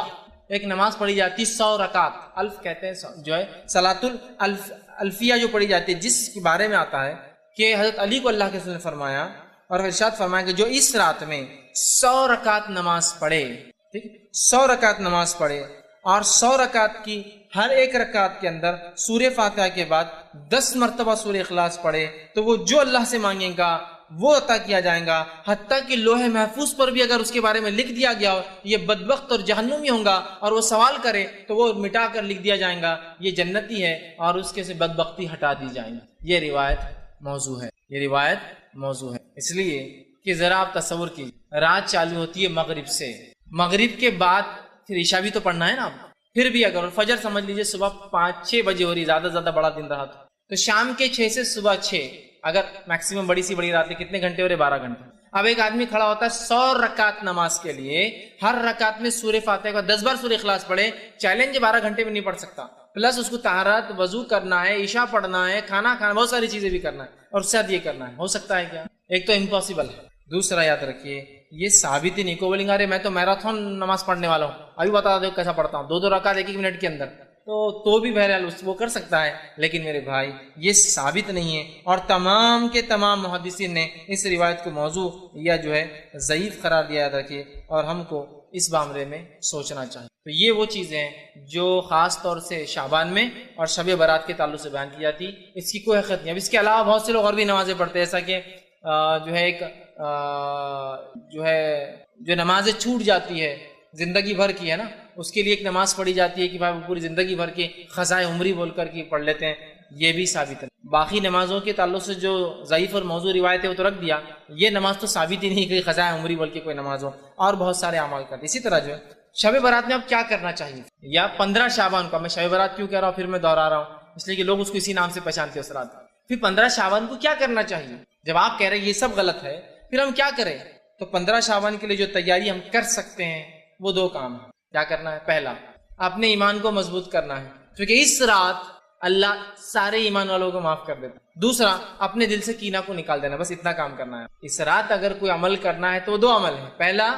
ایک نماز پڑھی جاتی ہے 100 رکعت، الف کہتے ہیں جو ہے صلاۃ الالفیہ جو پڑھی جاتی ہے، جس کے بارے میں آتا ہے کہ حضرت علی کو اللہ کے رسول نے فرمایا اور ارشاد فرمایا کہ جو اس رات میں 100 رکعت نماز پڑھے، ٹھیک، 100 رکعت نماز پڑھے اور 100 رکعت کی ہر ایک رکعت کے اندر سورہ فاتحہ کے بعد 10 مرتبہ سورہ اخلاص پڑھے تو وہ جو اللہ سے مانگے گا وہ عطا کیا جائے گا، حتیٰ کہ لوح محفوظ پر بھی اگر اس کے بارے میں لکھ دیا گیا ہو یہ بدبخت اور جہنمی ہوں گا اور وہ سوال کرے تو وہ مٹا کر لکھ دیا جائے گا یہ جنتی ہے اور اس کے سے بدبختی ہٹا دی جائے گی۔ یہ روایت موضوع ہے، یہ روایت موضوع ہے، اس لیے کہ ذرا آپ تصور کیجیے رات چالو ہوتی ہے مغرب سے، مغرب کے بعد پھر عشاء بھی تو پڑھنا ہے نا، پھر بھی اگر فجر سمجھ لیجئے صبح 5-6 بجے ہو رہی، زیادہ زیادہ بڑا دن رہا تو شام کے 6 سے صبح 6، اگر میکسیمم بڑی سی بڑی رات ہے کتنے گھنٹے ہو رہے؟ 12 گھنٹے۔ اب ایک آدمی کھڑا ہوتا ہے 100 رکعت نماز کے لیے، ہر رکعت میں سورہ فاتحہ کا 10 بار سورہ اخلاص پڑھے، چیلنج 12 گھنٹے میں نہیں پڑھ سکتا، پلس اس کو طہارت، وضو کرنا ہے، عشاء پڑھنا ہے، کھانا کھانا، بہت ساری چیزیں بھی کرنا ہے، اور اس کے ساتھ یہ کرنا ہے، ہو سکتا ہے کیا؟ ایک تو امپاسبل ہے۔ دوسرا یاد رکھیے یہ ثابت ہی نہیں، کو بولیں گے ارے میں تو میراتھن نماز پڑھنے والا ہوں، ابھی بتا دو کیسا پڑھتا ہوں، 2 رکعت 1 منٹ کے اندر، تو بھی بہرحال وہ کر سکتا ہے، لیکن میرے بھائی یہ ثابت نہیں ہے، اور تمام کے تمام محدثین نے اس روایت کو موضوع یا جو ہے ضعیف قرار دیا۔ یاد رکھیے، اور ہم کو اس معاملے میں سوچنا چاہیے۔ تو یہ وہ چیزیں ہیں جو خاص طور سے شعبان میں اور شب برات کے تعلق سے بیان کی جاتی، اس کی کوئی حقیقت نہیں۔ اب اس کے علاوہ بہت سے لوگ اور بھی نمازیں پڑھتے ہیں، ایسا کہ جو ہے ایک جو نمازیں چھوٹ جاتی ہے زندگی بھر کی ہے نا، اس کے لیے ایک نماز پڑھی جاتی ہے کہ بھائی وہ پوری زندگی بھر کے قضائے عمری بول کر کے پڑھ لیتے ہیں، یہ بھی ثابت ہے۔ باقی نمازوں کے تعلق سے جو ضعیف اور موضوع روایت ہے وہ تو رکھ دیا، یہ نماز تو ثابت ہی نہیں کہ قضائے عمری بول کے کوئی نماز ہو، اور بہت سارے اعمال کرتے۔ اسی طرح جو ہے شب برات میں اب کیا کرنا چاہیے، یا 15 شعبان کو، میں شب برات کیوں کہہ رہا ہوں پھر میں دوہرا رہا ہوں، اس لیے کہ لوگ اس کو اسی نام سے پہچانتے ہیں اس رات۔ پھر 15 شعبان کو کیا کرنا چاہیے؟ جب آپ کہہ رہے ہیں یہ سب غلط ہے، پھر ہم کیا کریں؟ تو 15 شعبان کے لیے جو تیاری ہم کر سکتے ہیں وہ 2 کام ہیں۔ کیا کرنا ہے؟ پہلا، اپنے ایمان کو مضبوط کرنا ہے، کیونکہ اس رات اللہ سارے ایمان والوں کو معاف کر دیتا ہے۔ دوسرا، اپنے دل سے کینہ کو نکال دینا، بس اتنا کام کرنا ہے۔ اس رات اگر کوئی عمل کرنا ہے تو 2 عمل ہیں۔ پہلا،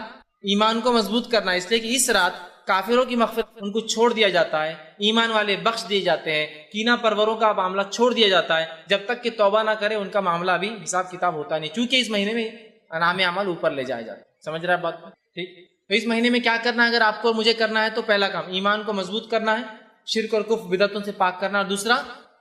ایمان کو مضبوط کرنا ہے، اس لیے کہ اس رات کافروں کی مغفرت ان کو چھوڑ دیا جاتا ہے، ایمان والے بخش دیے جاتے ہیں، کینہ پروروں کا معاملہ چھوڑ دیا جاتا ہے، جب تک کہ توبہ نہ کرے ان کا معاملہ ابھی حساب کتاب ہوتا نہیں، چونکہ اس مہینے میں انعام اعمال اوپر لے جائے جاتے ہیں۔ سمجھ رہا ہے بات؟ ٹھیک۔ تو اس مہینے میں کیا کرنا ہے اگر آپ کو اور مجھے کرنا ہے؟ تو پہلا کام ایمان کو مضبوط کرنا ہے، شرک اور کفر بدعتوں سے پاک کرنا، اور دوسرا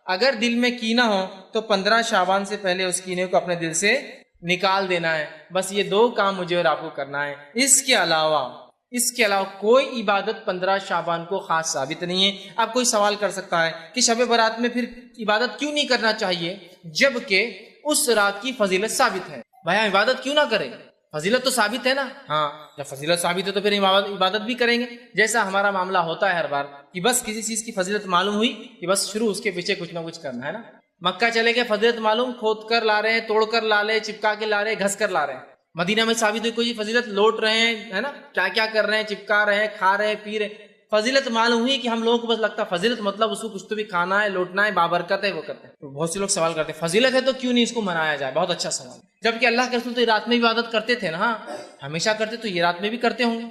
اگر دل میں کینہ ہو تو 15 شعبان سے پہلے اس کینے کو اپنے دل سے نکال دینا ہے۔ بس یہ 2 کام مجھے اور آپ کو کرنا ہے۔ اس کے علاوہ کوئی عبادت 15 شعبان کو خاص ثابت نہیں ہے۔ اب کوئی سوال کر سکتا ہے کہ شب برات میں پھر عبادت کیوں نہیں کرنا چاہیے جبکہ اس رات کی فضیلت ثابت ہے؟ بھائی ہم عبادت کیوں نہ کریں؟ فضیلت تو ثابت ہے نا۔ ہاں، جب فضیلت ثابت ہے تو پھر عبادت بھی کریں گے، جیسا ہمارا معاملہ ہوتا ہے ہر بار کہ بس کسی چیز کی فضیلت معلوم ہوئی کہ بس شروع اس کے پیچھے کچھ نہ کچھ کرنا ہے نا۔ مکہ چلے گئے، فضیلت معلوم، کھود کر لا رہے ہیں، توڑ کر لا رہے ہیں، چپکا کے لا رہے ہیں، گھس کر لا رہے ہیں۔ مدینہ میں ثابت ہوئی کوئی فضیلت، لوٹ رہے ہیں ہے نا، کیا کیا کر رہے ہیں، چپکا رہے ہیں، کھا رہے ہیں، پی رہے ہیں، فضیلت معلوم ہوئی کہ ہم لوگوں کو بس لگتا ہے فضیلت مطلب اس کو کچھ تو بھی کھانا ہے، لوٹنا ہے، بابرکت ہے، وہ کرتے ہیں۔ تو بہت سے لوگ سوال کرتے ہیں فضیلت ہے تو کیوں نہیں اس کو منایا جائے؟ بہت اچھا سوال، جبکہ اللہ کے رسول تو رات میں بھی عبادت کرتے تھے نا، ہاں ہمیشہ کرتے، تو یہ رات میں بھی کرتے ہوں گے۔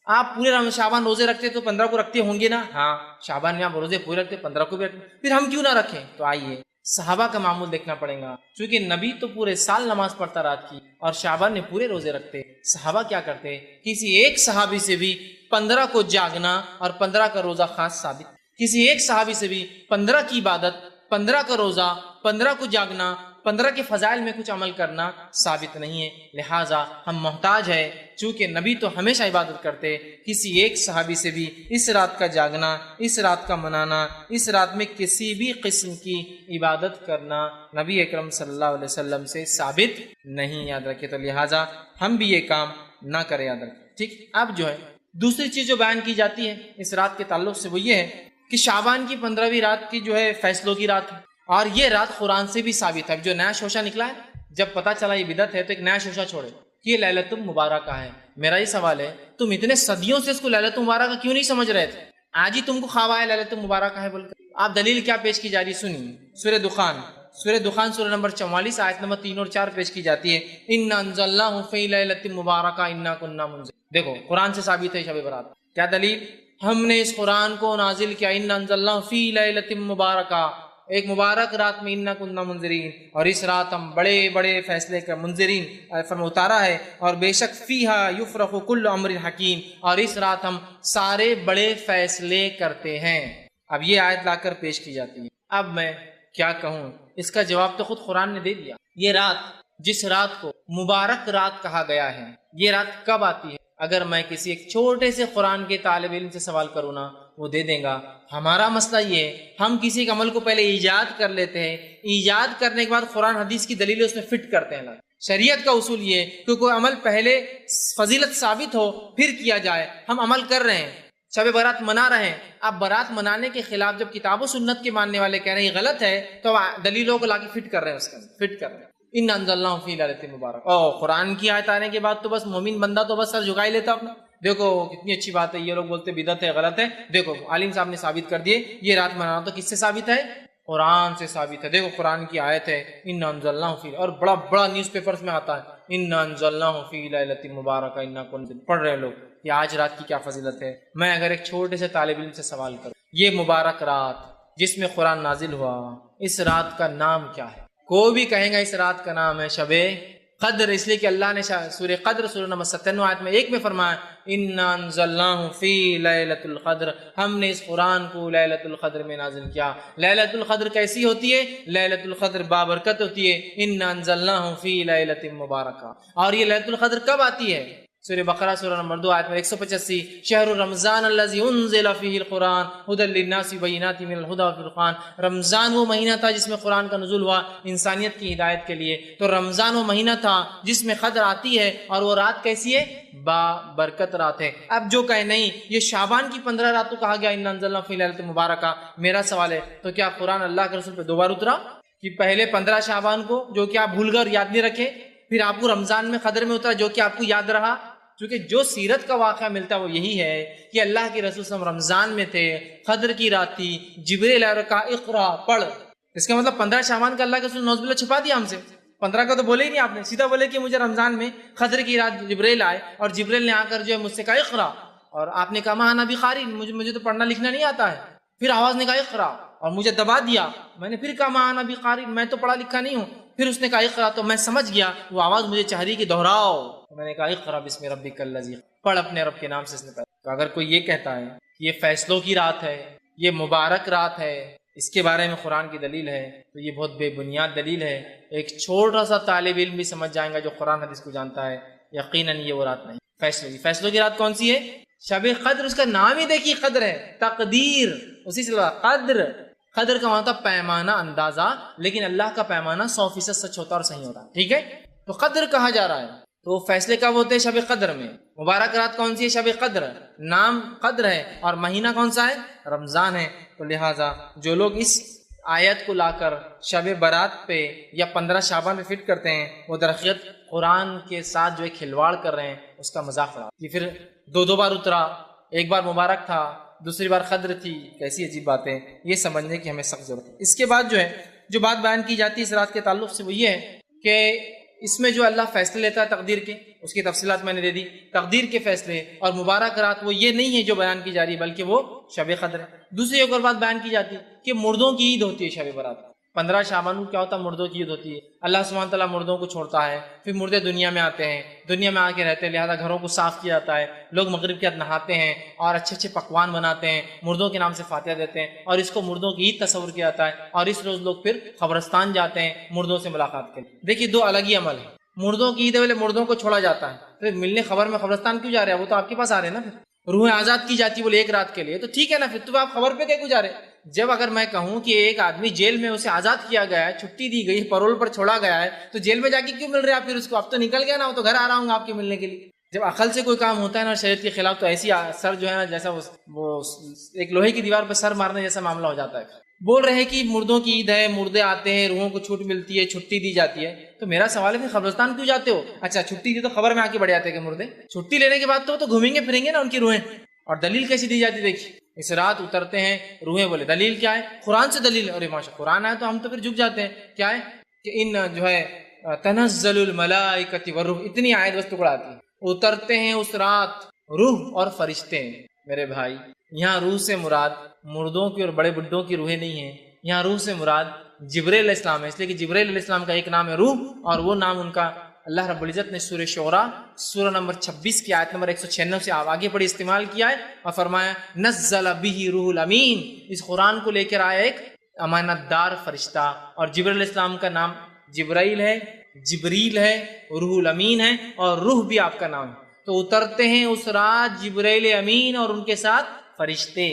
آپ پورے شعبان روزے رکھتے تو 15 کو رکھتے ہوں گے نا، ہاں شعبان میں آپ روزے پورے رکھتے، 15 کو بھی رکھتے، پھر ہم کیوں نہ رکھیں؟ تو آئیے صحابہ کا معمول دیکھنا پڑے گا، کیونکہ نبی تو پورے سال نماز پڑھتا رات کی، اور شعبان میں پورے روزے رکھتے۔ صحابہ کیا کرتے؟ کسی ایک صحابی سے بھی 15 کو جاگنا اور 15 کا روزہ خاص ثابت، کسی ایک صحابی سے بھی 15 کی عبادت، 15 کا روزہ، 15 کو جاگنا، 15 کے فضائل میں کچھ عمل کرنا ثابت نہیں ہے۔ لہٰذا ہم محتاج ہے، چونکہ نبی تو ہمیشہ عبادت کرتے، کسی ایک صحابی سے بھی اس رات کا جاگنا، اس رات کا منانا، اس رات میں کسی بھی قسم کی عبادت کرنا نبی اکرم صلی اللہ علیہ وسلم سے ثابت نہیں، یاد رکھے۔ تو لہٰذا ہم بھی یہ کام نہ کریں، یاد رکھیں، ٹھیک۔ اب جو ہے دوسری چیز جو بیان کی جاتی ہے اس رات کے تعلق سے وہ یہ ہے کہ شعبان کی 15ویں رات کی جو ہے فیصلوں کی رات ہے، اور یہ رات قرآن سے بھی ثابت ہے۔ جو نیا شوشہ نکلا ہے، جب پتہ چلا یہ بدعت ہے تو ایک نیا شوشہ چھوڑے کہ یہ لیلۃ المبارکہ ہے۔ میرا یہ سوال ہے، تم اتنے صدیوں سے اس کو لیلۃ المبارکہ کیوں نہیں سمجھ رہے تھے؟ آج ہی تم کو خواب آیا لیلۃ المبارکہ ہے بول کر؟ آپ دلیل کیا پیش کی جا رہی سنیے، سورہ دخان سورہ نمبر 44 آیت نمبر 3 اور 4 پیش کی جاتی ہے، اِنَّا أَنزَلْنَاهُ فِي لَيْلَةٍ مُبَارَكَةٍ إِنَّا كُنَّا مُنذِرِينَ۔ دیکھو قرآن سے ثابت ہے شب برات، کیا دلیل؟ ہم نے اس قرآن کو نازل کیا، اِنَّا أَنزَلْنَاهُ فِي لَيْلَةٍ مُبَارَكَةٍ، ایک مبارک رات میں، اِنَّا كُنَّا مُنذِرِينَ، اور اس رات ہم بڑے بڑے فیصلے کا منذرین فرما اتارا ہے، اور بے شک فِيهَا يُفْرَقُ كُلُّ أَمْرٍ حَكِيمٍ، اور اس رات ہم سارے بڑے فیصلے کرتے ہیں۔ اب یہ آیت لا کر پیش کی جاتی ہے۔ اب میں کیا کہوں، اس کا جواب تو خود قرآن نے دے دیا۔ یہ رات، جس رات کو مبارک رات کہا گیا ہے، یہ رات کب آتی ہے؟ اگر میں کسی ایک چھوٹے سے قرآن کے طالب علم سے سوال کروں نا، وہ دے دیں گا۔ ہمارا مسئلہ یہ ہے، ہم کسی ایک عمل کو پہلے ایجاد کر لیتے ہیں، ایجاد کرنے کے بعد قرآن حدیث کی دلیلیں اس میں فٹ کرتے ہیں۔ شریعت کا اصول یہ ہے کہ کوئی عمل پہلے فضیلت ثابت ہو پھر کیا جائے۔ ہم عمل کر رہے ہیں، شب برات منا رہے ہیں. اب برات منانے کے خلاف جب کتاب و سنت کے ماننے والے کہہ رہے ہیں یہ غلط ہے تو دلیلوں کو لا کے فٹ کر رہے ہیں، اس کا فٹ کر رہے ہیں. ان انزلناہ فی لیلۃ مبارک. قرآن کی آیت آنے کے بعد تو بس مومن بندہ تو بس سر جھکا ہی لیتا اپنا. دیکھو کتنی اچھی بات ہے، یہ لوگ بولتے بدعت ہے، غلط ہے. دیکھو عالم صاحب نے ثابت کر دیے یہ رات منانا تو کس سے ثابت ہے؟ قرآن سے ثابت ہے. دیکھو قرآن کی آیت ہے ان انزلناہ فی، اور بڑا بڑا نیوز پیپرز میں آتا ہے ان انزلناہ فی لیلۃ مبارکہ انا کنزا. پڑھ رہے لوگ کہ آج رات کی کیا فضیلت ہے. میں اگر ایک چھوٹے سے طالب علم سے سوال کروں یہ مبارک رات جس میں قرآن نازل ہوا اس رات کا نام کیا ہے؟ کوئی بھی کہیں گا اس رات کا نام ہے شب قدر، اس لیے کہ اللہ نے سورہ قدر سورہ نمبر 97 آیت میں 1 میں فرمایا انا انزلناہ فی لیلۃ القدر، ہم نے اس قرآن کو لیلۃ القدر میں نازل کیا. لیلۃ القدر کیسی ہوتی ہے؟ لیلۃ القدر بابرکت ہوتی ہے. انا انزلناہ فی لیلۃ مبارکہ. اور یہ لیلۃ القدر کب آتی ہے؟ سورہ بقرہ سورہ نمبر 2 آیت میں 185 شہر رمضان الذی انزل فیہ القرآن ھدی للناس بینات من الھدی والفرقان. رمضان وہ مہینہ تھا جس میں قرآن کا نزول ہوا انسانیت کی ہدایت کے لیے. تو رمضان وہ مہینہ تھا جس میں قدر آتی ہے اور وہ رات کیسی ہے؟ با برکت رات ہے. اب جو کہے نہیں یہ شعبان کی 15 رات کو کہا گیا ان انزلنا فی لیلۃ مبارکہ، میرا سوال ہے تو کیا قرآن اللہ کے رسول پہ 2 بار اترا کہ پہلے 15 شعبان کو جو کہ آپ بھول کر یاد نہیں رکھے، پھر آپ کو رمضان میں قدر میں اترا جو کہ آپ کو یاد رہا؟ چونکہ جو سیرت کا واقعہ ملتا ہے وہ یہی ہے کہ اللہ کے رسول صلی اللہ علیہ وسلم رمضان میں تھے، قدر کی رات تھی، جبریل علیہ کا اقرا پڑھ. اس کا مطلب 15 شعبان کا اللہ کے رسول نعوذ باللہ چھپا دیا ہم سے. 15 کا تو بولے ہی نہیں آپ نے، سیدھا بولے کہ مجھے رمضان میں قدر کی رات جبریل آئے اور جبریل نے آ کر جو ہے مجھ سے کہا اقرا، اور آپ نے کہا ما انا بقاری، مجھے تو پڑھنا لکھنا نہیں آتا ہے. پھر آواز نے کہا اقرا اور مجھے دبا دیا، میں نے پھر کہا ما انا بقاری، میں تو پڑھا لکھا نہیں ہوں. پھر اس نے کہا اقرا تو میں سمجھ گیا وہ آواز مجھے چاہ رہی کہ دہراؤ. میں نے کہا اقرا بسم ربک الذی، پڑھ اپنے رب کے نام سے اس نے پڑھا. تو اگر کوئی یہ کہتا ہے کہ یہ فیصلوں کی رات ہے، یہ مبارک رات ہے، اس کے بارے میں قرآن کی دلیل ہے تو یہ بہت بے بنیاد دلیل ہے. ایک چھوٹا سا طالب علم بھی سمجھ جائیں گا جو قرآن حدیث کو جانتا ہے یقیناً یہ وہ رات نہیں. فیصلوں کی رات کون سی ہے؟ شب قدر. اس کا نام ہی دیکھیے قدر ہے، تقدیر اسی سے قدر. قدر کا مطلب پیمانہ، اندازہ، لیکن اللہ کا پیمانہ 100% سچ ہوتا اور صحیح ہوتا ہے. ٹھیک ہے، تو قدر کہا جا رہا ہے. تو فیصلے کب ہوتے ہیں؟ شب قدر میں. مبارک رات کون سی ہے؟ شب قدر. نام قدر ہے اور مہینہ کون سا ہے؟ رمضان ہے. تو لہٰذا جو لوگ اس آیت کو لا کر شب برات پہ یا 15 شعبان پہ فٹ کرتے ہیں وہ درحقیقت قرآن کے ساتھ جو ہے کھلواڑ کر رہے ہیں، اس کا مذاق اڑا. یہ پھر 2 بار اترا، ایک بار مبارک تھا، دوسری بار قدر تھی، کیسی عجیب بات ہے. یہ سمجھنے کی ہمیں سخت ضرورت ہے. اس کے بعد جو ہے جو بات بیان کی جاتی ہے اس رات کے تعلق سے وہ یہ ہے کہ اس میں جو اللہ فیصلے لیتا ہے تقدیر کے، اس کی تفصیلات میں نے دے دی. تقدیر کے فیصلے اور مبارک رات وہ یہ نہیں ہے جو بیان کی جا رہی بلکہ وہ شب قدر ہے. دوسری ایک اور بات بیان کی جاتی ہے کہ مردوں کی عید ہوتی ہے شب برات. 15 شعبان کو کیا ہوتا ہے؟ مردوں کی عید ہوتی ہے. اللہ سبحانہ تعالیٰ مردوں کو چھوڑتا ہے، پھر مردے دنیا میں آتے ہیں، دنیا میں آ کے رہتے ہیں، لہٰذا گھروں کو صاف کیا جاتا ہے. لوگ مغرب کے بعد نہاتے ہیں اور اچھے اچھے پکوان بناتے ہیں، مردوں کے نام سے فاتحہ دیتے ہیں اور اس کو مردوں کی عید تصور کیا جاتا ہے. اور اس روز لوگ پھر قبرستان جاتے ہیں مردوں سے ملاقات کے لیے. دیکھیے 2 الگ ہی عمل ہیں. مردوں کی عید والے مردوں کو چھوڑا جاتا ہے، پھر ملنے خبر میں قبرستان کیوں جا رہے ہیں؟ وہ تو آپ کے پاس آ رہے ہیں نا. پھر روح آزاد کی جاتی بولے 1 رات کے لیے، تو ٹھیک ہے نا، پھر تو آپ خبر پہ کیوں جا رہے ہیں؟ جب اگر میں کہوں کہ ایک آدمی جیل میں اسے آزاد کیا گیا ہے، چھٹی دی گئی، پرول پر چھوڑا گیا ہے، تو جیل میں جا کے کیوں مل رہے آپ؟ پھر اس کو اب تو نکل گیا نا، وہ تو گھر آ رہا ہوں آپ کے ملنے کے لیے. جب عقل سے کوئی کام ہوتا ہے نا شریعت کے خلاف تو ایسی سر جو ہے نا جیسا وہ ایک لوہے کی دیوار پہ سر مارنے جیسا معاملہ ہو جاتا ہے. بول رہے ہیں کہ مردوں کی عید ہے، مردے آتے ہیں، روحوں کو چھوٹ ملتی ہے، چھٹی دی جاتی ہے. تو میرا سوال ہے پھر قبرستان کیوں جاتے ہو؟ اچھا چھٹی دی تو خبر میں آ کے بڑھ جاتے ہیں کہ مردے چھٹی لینے کے بعد تو گھومیں گے پھریں گے نا ان کی روحیں. اور دلیل کیسی دی جاتی دیکھیے، اس رات اترتے ہیں روحیں، بولے دلیل کیا ہے؟ قرآن سے دلیل. اور ماشاء قرآن آئے تو ہم تو پھر جھک جاتے ہیں. کیا ہے کہ ان جو ہے تنزل الملائکۃ والروح، اتنی آیت بس ٹکڑا آتی ہے. اترتے ہیں اس رات روح اور فرشتے. میرے بھائی یہاں روح سے مراد مردوں کی اور بڑے بڈھوں کی روحیں نہیں ہیں، یہاں روح سے مراد جبریل علیہ السلام ہے. اس لیے کہ جبریل علیہ السلام کا ایک نام ہے روح، اور وہ نام ان کا اللہ رب العزت نے سورہ شعراء سورہ نمبر 26 کی آیت نمبر 196 سے آگے پڑھی استعمال کیا ہے اور فرمایا نزل بہ روح الامین. اس قرآن کو لے کر آیا ایک امانت دار فرشتہ، اور جبریل علیہ السلام کا نام جبرائیل ہے، جبریل ہے، روح الامین ہے، اور روح بھی آپ کا نام ہے. تو اترتے ہیں اس رات جبرائیل امین اور ان کے ساتھ فرشتے،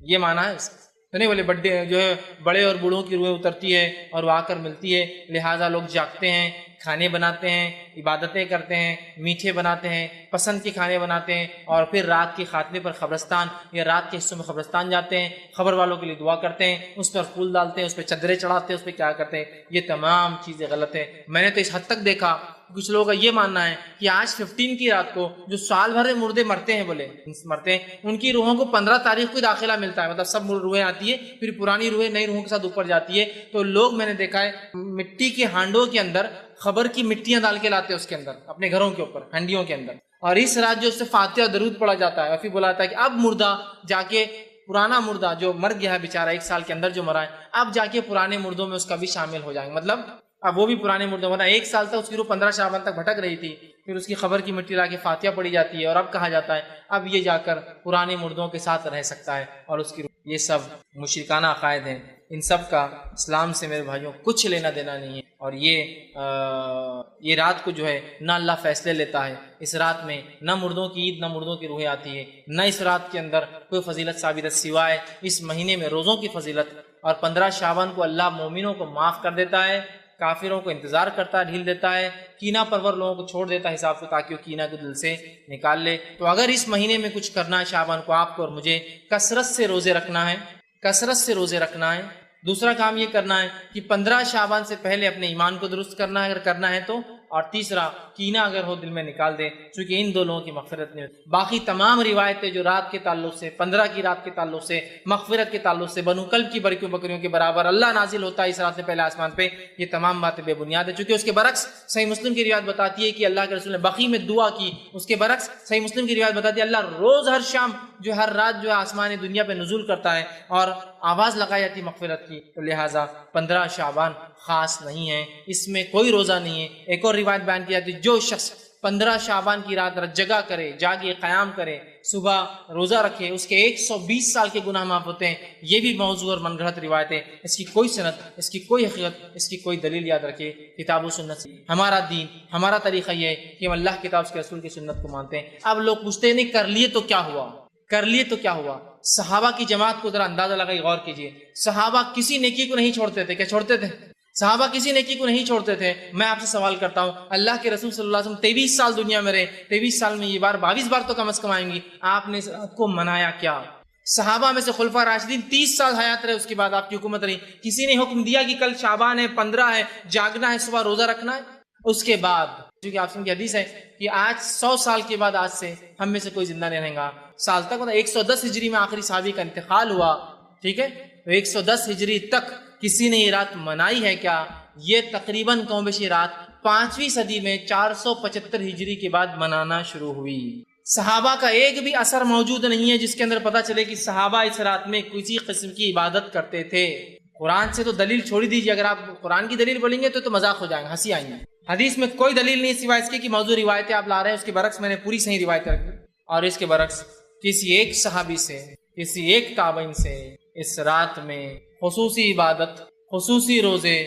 یہ معنی ہے اس کا. تو نہیں بولے بڑے جو ہے بڑے اور بوڑھوں کی روحیں اترتی ہے اور وہ آ کر ملتی ہے، لہٰذا لوگ جاگتے ہیں. کھانے بناتے ہیں، عبادتیں کرتے ہیں، میٹھے بناتے ہیں، پسند کے کھانے بناتے ہیں، اور پھر رات کے خاتمے پر قبرستان یا رات کے حصوں میں قبرستان جاتے ہیں، خبر والوں کے لیے دعا کرتے ہیں، اس پر پھول ڈالتے ہیں، اس پہ چادریں چڑھاتے ہیں، اس پہ کیا کرتے ہیں. یہ تمام چیزیں غلط ہیں. میں نے تو اس حد تک دیکھا کچھ لوگوں کا یہ ماننا ہے کہ آج 15 کی رات کو جو سال بھر میں مردے مرتے ہیں، بولے مرتے ہیں، ان کی روحوں کو 15 تاریخ کو داخلہ ملتا ہے. مطلب سب روحیں آتی ہے، پھر پرانی روحیں نئی روحوں کے ساتھ اوپر جاتی ہے. تو لوگ میں نے دیکھا ہے مٹی کے ہانڈوں کے اندر خبر کی مٹیاں ڈال کے لاتے ہیں اس کے اندر اپنے گھروں کے اوپر ہنڈیوں کے اندر، اور اس رات جو اس سے فاتحہ اور درود پڑھا جاتا ہے، اور پھر بولا جاتا ہے کہ اب مردہ جا کے پرانا مردہ جو مر گیا ہے بیچارہ 1 سال کے اندر جو مرا ہے، اب جا کے پرانے مردوں میں اس کا بھی شامل ہو جائیں گے. مطلب اب وہ بھی پرانے مردوں میں 1 سال تک اس کی روح 15 شعبان تک بھٹک رہی تھی، پھر اس کی خبر کی مٹی لا کے فاتحہ پڑھی جاتی ہے، اور اب کہا جاتا ہے اب یہ جا کر پرانے مردوں کے ساتھ رہ سکتا ہے اور اس کی روح. یہ سب مشرکانہ عقائد ہیں. ان سب کا اسلام سے میرے بھائیوں کچھ لینا دینا نہیں ہے. اور یہ رات کو جو ہے نہ اللہ فیصلے لیتا ہے، اس رات میں نہ مردوں کی عید، نہ مردوں کی روحیں آتی ہے، نہ اس رات کے اندر کوئی فضیلت ثابت ہے سوائے اس مہینے میں روزوں کی فضیلت. اور 15 شعبان کو اللہ مومنوں کو معاف کر دیتا ہے، کافروں کو انتظار کرتا ہے، ڈھیل دیتا ہے، کینہ پرور لوگوں کو چھوڑ دیتا ہے حساب سے تاکہ وہ کینہ کو دل سے نکال لے. تو اگر اس مہینے میں کچھ کرنا ہے شعبان کو آپ کو اور مجھے، کثرت سے روزے رکھنا ہے، کثرت سے روزے رکھنا ہے. دوسرا کام یہ کرنا ہے کہ 15 شعبان سے پہلے اپنے ایمان کو درست کرنا ہے اگر کرنا ہے تو، اور تیسرا کینہ اگر ہو دل میں نکال دے، چونکہ ان دو لوگوں کی مغفرت نہیں ہوتی. باقی تمام روایتیں جو رات کے تعلق سے، 15 کی رات کے تعلق سے، مغفرت کے تعلق سے، بنو کلب کی بکریوں کے برابر اللہ نازل ہوتا ہے اس رات سے پہلے آسمان پہ، یہ تمام باتیں بے بنیاد ہے. چونکہ اس کے برعکس صحیح مسلم کی روایت بتاتی ہے کہ اللہ کے رسول نے بقیع میں دعا کی. اس کے برعکس صحیح مسلم کی روایت بتاتی ہے اللہ روز ہر شام جو ہر رات جو ہے آسمان دنیا پہ نزول کرتا ہے اور آواز لگائی جاتی مغفرت کی. تو لہٰذا 15 شعبان خاص نہیں ہے، اس میں کوئی روزہ نہیں ہے. ایک اور روایت بیان کی جاتی ہے جو شخص 15 شعبان کی رات جگہ کرے، جاگے، قیام کرے، صبح روزہ رکھے، اس کے 120 سال کے گناہ معاف ہوتے ہیں. یہ بھی موضوع اور من گھڑت روایت ہے، اس کی کوئی سند، اس کی کوئی حقیقت، اس کی کوئی دلیل یاد رکھے کتاب و سنت سے. ہمارا دین، ہمارا طریقہ یہ ہے کہ ہم اللہ کتاب کے رسول کی سنت کو مانتے ہیں. اب لوگ پوچھتے ہیں نہیں کر لیے تو کیا ہوا، کر لیے تو کیا ہوا. صحابہ کی جماعت کو ذرا اندازہ لگائی، غور کیجئے. صحابہ کسی نیکی کو نہیں چھوڑتے تھے. کیا چھوڑتے تھے؟ صحابہ کسی نیکی کو نہیں چھوڑتے تھے. میں آپ سے سوال کرتا ہوں، اللہ کے رسول صلی اللہ علیہ وسلم 23 سال دنیا میں رہے، 23 سال میں یہ بار 22 بار تو کم از کم آئیں گی، آپ نے اس رات کو منایا کیا؟ صحابہ میں سے خلفاء راشدین 30 سال حیات رہے، اس کے بعد آپ کی حکومت رہی، کسی نے حکم دیا کہ کل شعبان ہے، 15 ہے، جاگنا ہے، صبح روزہ رکھنا ہے؟ اس کے بعد کیونکہ آپ کی حدیث ہے کہ آج 100 سال کے بعد آج سے ہم میں سے کوئی زندہ نہیں رہے گا سال تک. مطلب 110 ہجری میں آخری صحابی کا انتقال ہوا، ٹھیک ہے. تو 110 ہجری تک کسی نے یہ رات منائی ہے کیا؟ یہ تقریباً کم بیش رات 5ویں صدی میں 475 ہجری کے بعد منانا شروع ہوئی. صحابہ کا ایک بھی اثر موجود نہیں ہے جس کے اندر پتہ چلے کہ صحابہ اس رات میں کسی قسم کی عبادت کرتے تھے. قرآن سے تو دلیل چھوڑی دیجیے، اگر آپ قرآن کی دلیل بولیں گے تو مذاق ہو جائیں گے، ہنسی آئیں گے. حدیث میں کوئی دلیل نہیں سوائے اس کے کہ موضوع روایتیں آپ لا رہے ہیں. اس کے برعکس میں نے پوری صحیح روایت رکھی، اور اس کے برعکس کسی ایک صحابی سے، کسی ایک تابعین سے اس رات میں خصوصی عبادت، خصوصی روزے،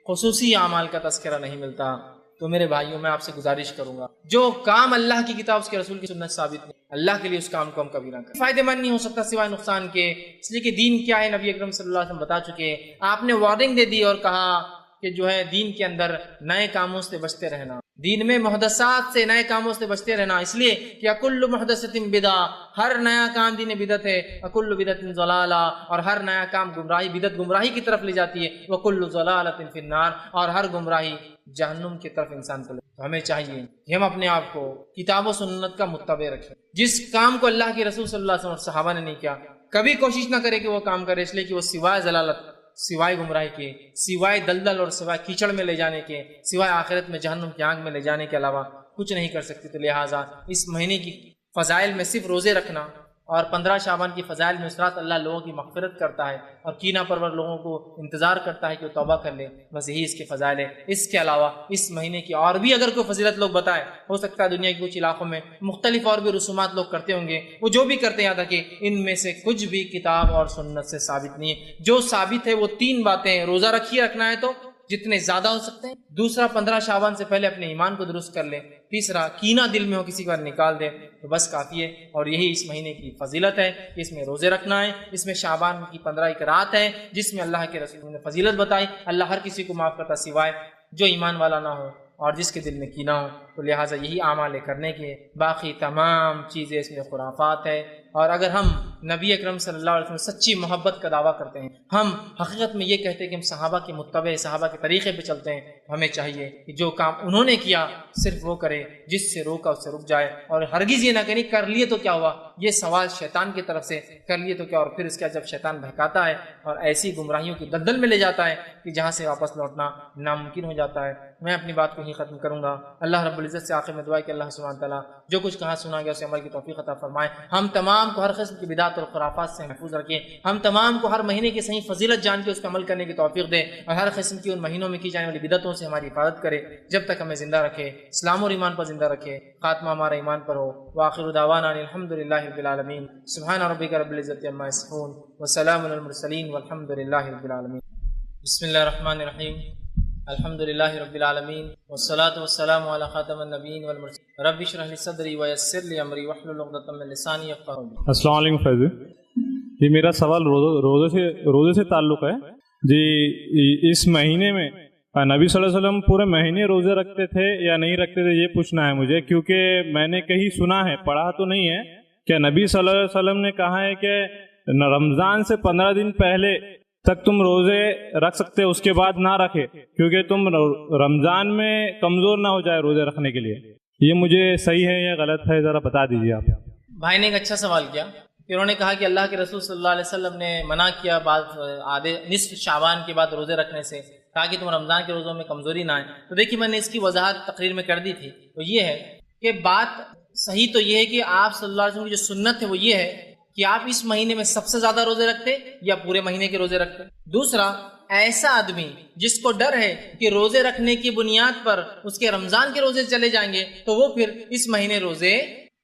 خصوصی اعمال کا تذکرہ نہیں ملتا. تو میرے بھائیوں میں آپ سے گزارش کروں گا، جو کام اللہ کی کتاب اس کے رسول کی سنت ثابت نہیں، اللہ کے لیے اس کام کو ہم کبھی نہ کریں. فائدہ مند نہیں ہو سکتا سوائے نقصان کے، اس لیے کہ دین کیا ہے نبی اکرم صلی اللہ علیہ وسلم بتا چکے. آپ نے وارننگ دے دی اور کہا کہ جو ہے دین کے اندر نئے کاموں سے بچتے رہنا، دین میں محدثات سے، نئے کاموں سے بچتے رہنا. اس لیے کہ کل محدثۃ بدعہ، ہر نیا کام دین بدعت ہے، وکل بدعت ضلالہ، اور ہر نیا کام گمراہی، بدعت گمراہی کی طرف لے جاتی ہے، وکل ضلالۃ فی النار، اور ہر گمراہی جہنم کی طرف انسان کو لے. تو ہمیں چاہیے کہ ہم اپنے آپ کو کتاب و سنت کا متبع رکھیں. جس کام کو اللہ کے رسول صلی اللہ علیہ وسلم اور صحابہ نے نہیں کیا، کبھی کوشش نہ کرے کہ وہ کام کرے، اس لیے کہ وہ سوائے ضلالت، سوائے گمراہی کے، سوائے دلدل اور سوائے کیچڑ میں لے جانے کے، سوائے آخرت میں جہنم کی آگ میں لے جانے کے علاوہ کچھ نہیں کر سکتی. تو لہٰذا اس مہینے کی فضائل میں صرف روزے رکھنا اور 15 شعبان کی فضائل میں اس رات اللہ لوگوں کی مغفرت کرتا ہے اور کینہ پرور لوگوں کو انتظار کرتا ہے کہ وہ توبہ کر لے، بس یہی اس کے فضائل ہے. اس کے علاوہ اس مہینے کی اور بھی اگر کوئی فضیلت لوگ بتائے، ہو سکتا ہے دنیا کے کچھ علاقوں میں مختلف اور بھی رسومات لوگ کرتے ہوں گے، وہ جو بھی کرتے ہیں یاد رکھیں ان میں سے کچھ بھی کتاب اور سنت سے ثابت نہیں ہے. جو ثابت ہے وہ 3 باتیں ہیں: روزہ رکھیے، رکھنا ہے تو جتنے زیادہ ہو سکتے ہیں. دوسرا 15 شعبان سے پہلے اپنے ایمان کو درست کر لیں. تیسرا کینہ دل میں ہو کسی کا نکال دے تو بس کافی ہے. اور یہی اس مہینے کی فضیلت ہے کہ اس میں روزے رکھنا ہے. اس میں شعبان کی 15 ایک رات ہے جس میں اللہ کے رسول نے فضیلت بتائی. اللہ ہر کسی کو معاف کرتا سوائے جو ایمان والا نہ ہو، اور جس کے دل میں کینہ ہو، تو لہٰذا یہی اعمال کرنے کے، باقی تمام چیزیں اس میں خرافات ہے۔ اور اگر ہم نبی اکرم صلی اللہ علیہ وسلم سچی محبت کا دعویٰ کرتے ہیں، ہم حقیقت میں یہ کہتے ہیں کہ ہم صحابہ کے متبع، صحابہ کے طریقے پہ چلتے ہیں، ہمیں چاہیے کہ جو کام انہوں نے کیا صرف وہ کرے، جس سے روکا اس سے رک جائے، اور ہرگز یہ نہ کریں کر لیے تو کیا ہوا، یہ سوال شیطان کی طرف سے، کر لیے تو کیا، اور پھر اس کا جب شیطان بہکاتا ہے اور ایسی گمراہیوں کی دلدل میں لے جاتا ہے کہ جہاں سے واپس لوٹنا ناممکن ہو جاتا ہے۔ میں اپنی بات کو ہی ختم کروں گا۔ اللہ رب العزت سے آخر میں دعا ہے کہ اللہ سبحانہ تعالیٰ جو کچھ کہا سنا گیا اسے عمل کی توفیق عطا فرمائے، ہم تمام کو ہر قسم کی بدعت اور خرافات سے محفوظ رکھے، ہم تمام کو ہر مہینے کی صحیح فضیلت جان کے اس پہ عمل کرنے کی توفیق دے، اور ہر قسم کی ان مہینوں میں کی جانے والی بدعتوں سے ہماری حفاظت کرے جب تک ہمیں زندہ رکھے، اسلام اور ایمان پر زندہ رکھے، خاتمہ ہمارا ایمان پر ہو۔ وآخر دعوانا الحمد للہ رب العالمین، سبحان ربک رب العزت عما یصفون وسلام علی المرسلین والحمد للہ رب العالمین۔ بسم اللہ الرحمن الرحیم، الحمد للہ رب العالمین والصلاة والسلام علی خاتم النبیین والمرسلین، رب اشرح لی صدری ویسر لی امری واحلل عقدۃ من لسانی یفقہوا قولی۔ السلام علیکم فیضی جی، میرا سوال روزے سے تعلق ہے جی۔ اس مہینے میں نبی صلی اللہ علیہ وسلم پورے مہینے روزے رکھتے تھے یا نہیں رکھتے تھے، یہ پوچھنا ہے مجھے، کیونکہ میں نے کہیں سنا ہے، پڑھا تو نہیں ہے، کہ نبی صلی اللہ علیہ وسلم نے کہا ہے کہ رمضان سے 15 دن پہلے تک تم روزے رکھ سکتے، اس کے بعد نہ رکھے، کیونکہ تم رمضان میں کمزور نہ ہو جائے روزے رکھنے کے لیے۔ یہ مجھے صحیح ہے یا غلط ہے، ذرا بتا دیجیے آپ۔ بھائی نے ایک اچھا سوال کیا کہ انہوں نے کہا کہ اللہ کے رسول صلی اللہ علیہ وسلم نے منع کیا بعد آدھے نصف شعبان کے بعد روزے رکھنے سے، تاکہ تم رمضان کے روزوں میں کمزوری نہ آئے۔ تو دیکھیے میں نے اس کی وضاحت تقریر میں کر دی تھی، تو یہ ہے کہ بات صحیح تو یہ ہے کہ آپ صلی اللہ علیہ وسلم کی جو سنت ہے وہ یہ ہے کہ آپ اس مہینے میں سب سے زیادہ روزے رکھتے یا پورے مہینے کے روزے رکھتے۔ دوسرا، ایسا آدمی جس کو ڈر ہے کہ روزے رکھنے کی بنیاد پر اس کے رمضان کے روزے چلے جائیں گے، تو وہ پھر اس مہینے روزے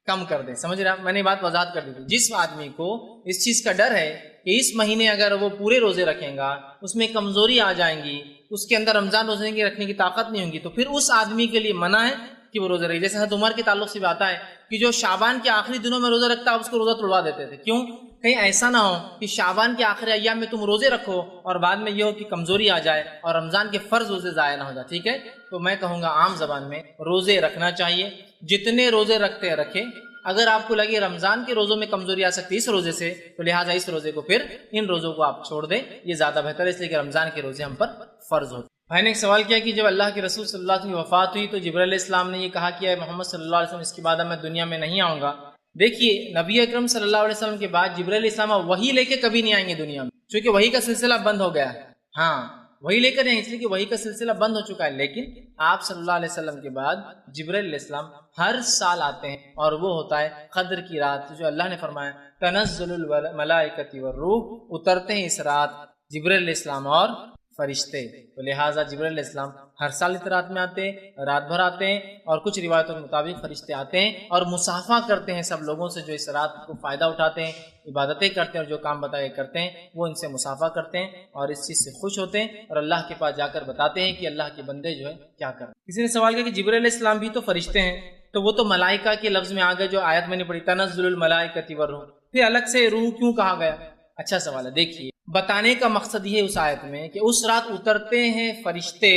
کم کر دے۔ سمجھ رہے ہیں؟ میں نے بات وضاحت کر دی تھی۔ جس آدمی کو اس چیز کا ڈر ہے کہ اس مہینے اگر وہ پورے روزے رکھیں گا اس میں کمزوری آ جائیں گی، اس کے اندر رمضان روزے کی رکھنے کی طاقت نہیں ہوگی، تو پھر اس آدمی کے لیے منع ہے کہ وہ روزہ رکھے۔ جیسے حضرت عمر کے تعلق سے بھی آتا ہے کہ جو شعبان کے آخری دنوں میں روزہ رکھتا ہے اس کو روزہ توڑوا دیتے تھے۔ کیوں؟ کہیں ایسا نہ ہو کہ شعبان کے آخری ایام میں تم روزے رکھو اور بعد میں یہ ہو کہ کمزوری آ جائے اور رمضان کے فرض روزے ضائع نہ ہو جائے۔ ٹھیک ہے، تو میں کہوں گا عام زبان میں روزے رکھنا چاہیے، جتنے روزے رکھتے ہیں رکھیں۔ اگر آپ کو لگے رمضان کے روزوں میں کمزوری آ سکتی ہے اس روزے سے، تو لہٰذا اس روزے کو پھر ان روزوں کو آپ چھوڑ دیں، یہ زیادہ بہتر ہے، اس لیے کہ رمضان کے روزے ہم پر فرض ہوتے ہیں۔ بھائی نے ایک سوال کیا کہ جب اللہ کے رسول صلی اللہ علیہ وسلم کی وفات ہوئی تو جبرائیل علیہ السلام نے یہ کہا کہ اے محمد صلی اللہ علیہ وسلم اس کے بعد میں دنیا میں نہیں آؤں گا۔ دیکھیے نبی اکرم صلی اللہ علیہ وسلم کے بعد جبرائیل علیہ السلام وحی لے کے کبھی نہیں آئیں گے دنیا میں، چونکہ وحی کا سلسلہ بند ہو گیا ہے۔ ہاں وہی لے کر اس لیے کہ وہی کا سلسلہ بند ہو چکا ہے، لیکن آپ صلی اللہ علیہ وسلم کے بعد جبرائیل علیہ السلام ہر سال آتے ہیں، اور وہ ہوتا ہے قدر کی رات، جو اللہ نے فرمایا تنزل الملائکۃ والروح، اترتے ہیں اس رات جبرائیل علیہ السلام اور فرشتے۔ تو لہٰذا جبرائیل علیہ السلام ہر سال اس رات میں آتے ہیں، رات بھر آتے ہیں، اور کچھ روایتوں کے مطابق فرشتے آتے ہیں اور مصافحہ کرتے ہیں سب لوگوں سے جو اس رات کو فائدہ اٹھاتے ہیں، عبادتیں کرتے ہیں اور جو کام بتائے کرتے ہیں، وہ ان سے مصافحہ کرتے ہیں اور اس چیز سے خوش ہوتے ہیں اور اللہ کے پاس جا کر بتاتے ہیں کہ اللہ کے بندے جو ہے کیا کر رہے ہیں۔ کسی نے سوال کیا کہ جبرائیل علیہ السلام بھی تو فرشتے ہیں، تو وہ تو ملائکہ کے لفظ میں آ گئے جو آیت میں نے پڑھی تنزل الملائکۃ والروح، پھر الگ سے روح کیوں کہا گیا؟ اچھا سوال ہے۔ دیکھیے بتانے کا مقصد یہ ہے اس آیت میں کہ اس رات اترتے ہیں فرشتے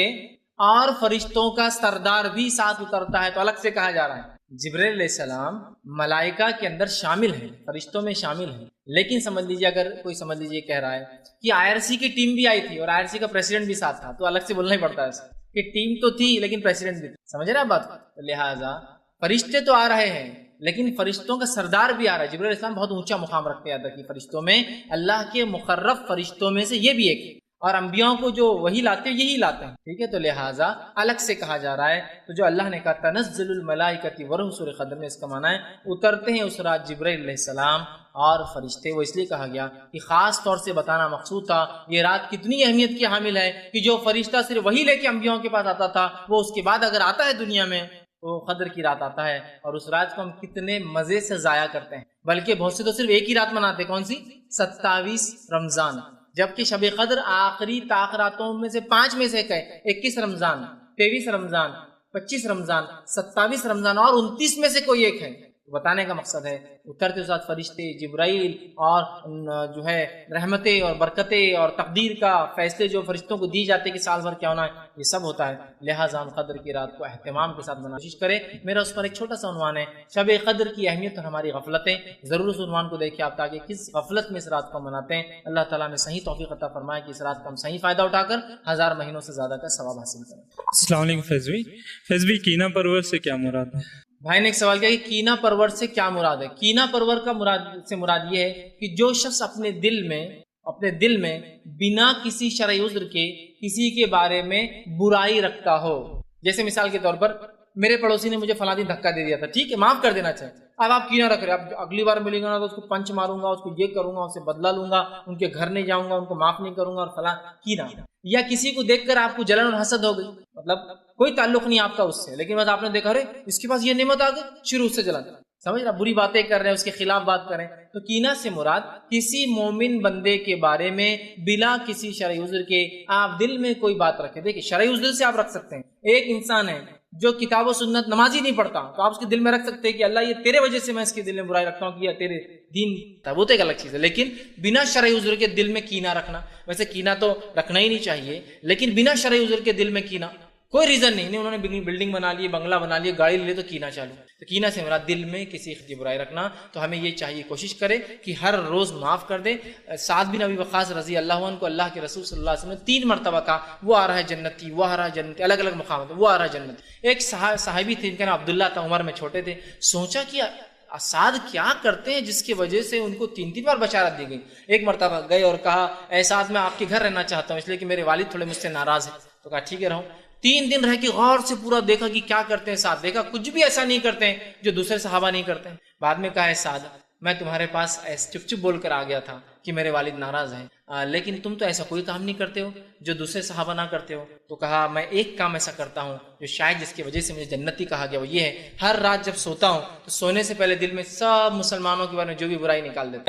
اور فرشتوں کا سردار بھی ساتھ اترتا ہے، تو الگ سے کہا جا رہا ہے جبرائیل علیہ السلام ملائکہ کے اندر شامل ہیں، فرشتوں میں شامل ہیں، لیکن سمجھ لیجیے اگر کوئی سمجھ لیجیے کہہ رہا ہے کہ IRC کی ٹیم بھی آئی تھی اور IRC کا پریسیڈنٹ بھی ساتھ تھا، تو الگ سے بولنا ہی پڑتا ہے ایسا کہ ٹیم تو تھی لیکن پریسیڈنٹ بھی تھا۔ سمجھ رہے ہیں بات؟ لہٰذا فرشتے تو آ رہے ہیں لیکن فرشتوں کا سردار بھی آ رہا ہے۔ جبرائیل علیہ السلام بہت اونچا مقام رکھتے ہیں اللہ کی فرشتوں میں، اللہ کے مقرب فرشتوں میں سے یہ بھی ایک ہے، اور انبیاء کو جو وہی لاتے ہیں یہی لاتے ہیں، ٹھیک ہے؟ تو لہٰذا الگ سے کہا جا رہا ہے۔ تو جو اللہ نے کہا تنزل الملائکۃ والروح سورہ قدر میں اس کا معنی ہے اترتے ہیں اس رات جبرائیل علیہ السلام اور فرشتے، وہ اس لیے کہا گیا کہ خاص طور سے بتانا مقصود تھا یہ رات کتنی اہمیت کی حامل ہے کہ جو فرشتہ صرف وہی لے کے انبیاء کے پاس آتا تھا وہ اس کے بعد اگر آتا ہے دنیا میں تو قدر کی رات آتا ہے، اور اس رات کو ہم کتنے مزے سے ضائع کرتے ہیں، بلکہ بہت سے تو صرف ایک ہی رات مناتے، کون سی؟ 27 رمضان، جبکہ شب قدر آخری تاخراتوں میں سے 5 میں سے ایک ہے۔ 21 رمضان، 23 رمضان، 25 رمضان، 27 رمضان اور 29 میں سے کوئی ایک ہے۔ بتانے کا مقصد ہے اترتے ساتھ فرشتے جبرائیل اور جو ہے رحمتیں اور برکتیں اور تقدیر کا فیصلے جو فرشتوں کو دی جاتے کہ سال بھر کیا ہونا ہے، یہ سب ہوتا ہے۔ لہٰذا ہم قدر کی رات کو اہتمام کے ساتھ منانے کی کوشش کریں۔ میرا اس پر ایک چھوٹا سا عنوان ہے، شب قدر کی اہمیت اور ہماری غفلتیں۔ ضرور اس عنوان کو دیکھیں آپ تاکہ کس غفلت میں اس رات کو مناتے ہیں۔ اللہ تعالیٰ میں صحیح توفیق عطا فرمائے کہ اس رات کا ہم صحیح فائدہ اٹھا کر 1000 مہینوں سے زیادہ کا ثواب حاصل کریں۔ السلام علیکم فیض بھائی کینہ پرور سے کیا مراد ہے؟ بھائی نے ایک سوال کیا کہ کینہ پرور سے کیا مراد ہے۔ کینہ پرور کا مراد یہ ہے کہ جو شخص اپنے دل میں بنا کسی شرعی عذر کے کسی کے بارے میں برائی رکھتا ہو۔ جیسے مثال کے طور پر میرے پڑوسی نے مجھے فلاں دن دھکا دے دیا تھا، ٹھیک ہے، معاف کر دینا چاہیے۔ اب آپ کینہ رکھ رہے ہیں، اب اگلی بار ملیں گا نا تو اس کو پنچ ماروں گا، اس کو یہ کروں گا، اس سے بدلہ لوں گا، ان کے گھر نہیں جاؤں گا، ان کو معاف نہیں کروں گا اور فلاں کینہ۔ یا کسی کو دیکھ کر آپ کو جلن اور حسد ہو گئی، مطلب کوئی تعلق نہیں آپ کا اس سے، لیکن بس آپ نے دیکھا ارے اس کے پاس یہ نعمت آ گئی، شروع سے جلن، سمجھ رہا، بری باتیں کر رہے ہیں، اس کے خلاف بات کریں۔ تو کینہ سے مراد کسی مومن بندے کے بارے میں بلا کسی شرعی عذر کے آپ دل میں کوئی بات رکھیں۔ دیکھیں شرعی عذر سے آپ رکھ سکتے ہیں، ایک انسان ہے جو کتاب و سنت نماز ہی نہیں پڑھتا تو آپ اس کے دل میں رکھ سکتے ہیں کہ اللہ یہ تیرے وجہ سے میں اس کے دل میں برائی رکھتا ہوں کہ یہ تیرے دین وہ تو ایک الگ چیز ہے، لیکن بنا شرعی عذر کے دل میں کینہ رکھنا، ویسے کینہ تو رکھنا ہی نہیں چاہیے، لیکن بنا شرعی عذر کے دل میں کینہ کوئی ریزن نہیں، انہوں نے بلڈنگ بنا لی، بنگلہ بنا لیے، گاڑی لے لی تو کینہ چالو۔ تو کینہ سے مراد دل میں کسی کی برائی رکھنا، تو ہمیں یہ چاہیے کوشش کرے کہ ہر روز معاف کر دے۔ سعد بن ابی وقاص رضی اللہ عنہ کو اللہ کے رسول صلی اللہ علیہ وسلم نے 3 مرتبہ کہا وہ آ رہا ہے جنتی، وہ آ رہا ہے جنتی، الگ الگ مقامات وہ آ رہا ہے جنت۔ ایک صحابی تھے، ان کا نام عبداللہ تھا، عمر میں چھوٹے تھے، سوچا کہ سعد کیا کرتے ہیں جس کی وجہ سے ان کو 3 بار بشارت دی گئی۔ ایک مرتبہ گئے اور کہا اے سعد میں آپ کے گھر رہنا چاہتا ہوں اس لیے کہ میرے والد تھوڑے مجھ سے ناراض ہیں، تو کہا ٹھیک ہے رہو۔ 3 دن رہ کے غور سے پورا دیکھا کہ کیا کرتے ہیں سعد، دیکھا کچھ بھی ایسا نہیں کرتے ہیں جو دوسرے صحابہ نہیں کرتے ہیں۔ بعد میں کہا ہے سعد میں تمہارے پاس چپ چپ بول کر آ گیا تھا کہ میرے والد ناراض ہیں، لیکن تم تو ایسا کوئی کام نہیں کرتے ہو جو دوسرے صحابہ نہ کرتے ہو۔ تو کہا میں ایک کام ایسا کرتا ہوں جو شاید جس کی وجہ سے مجھے جنتی کہا گیا، وہ یہ ہے ہر رات جب سوتا ہوں تو سونے سے پہلے دل میں سب مسلمانوں کے بارے میں جو بھی برائی نکال دیتا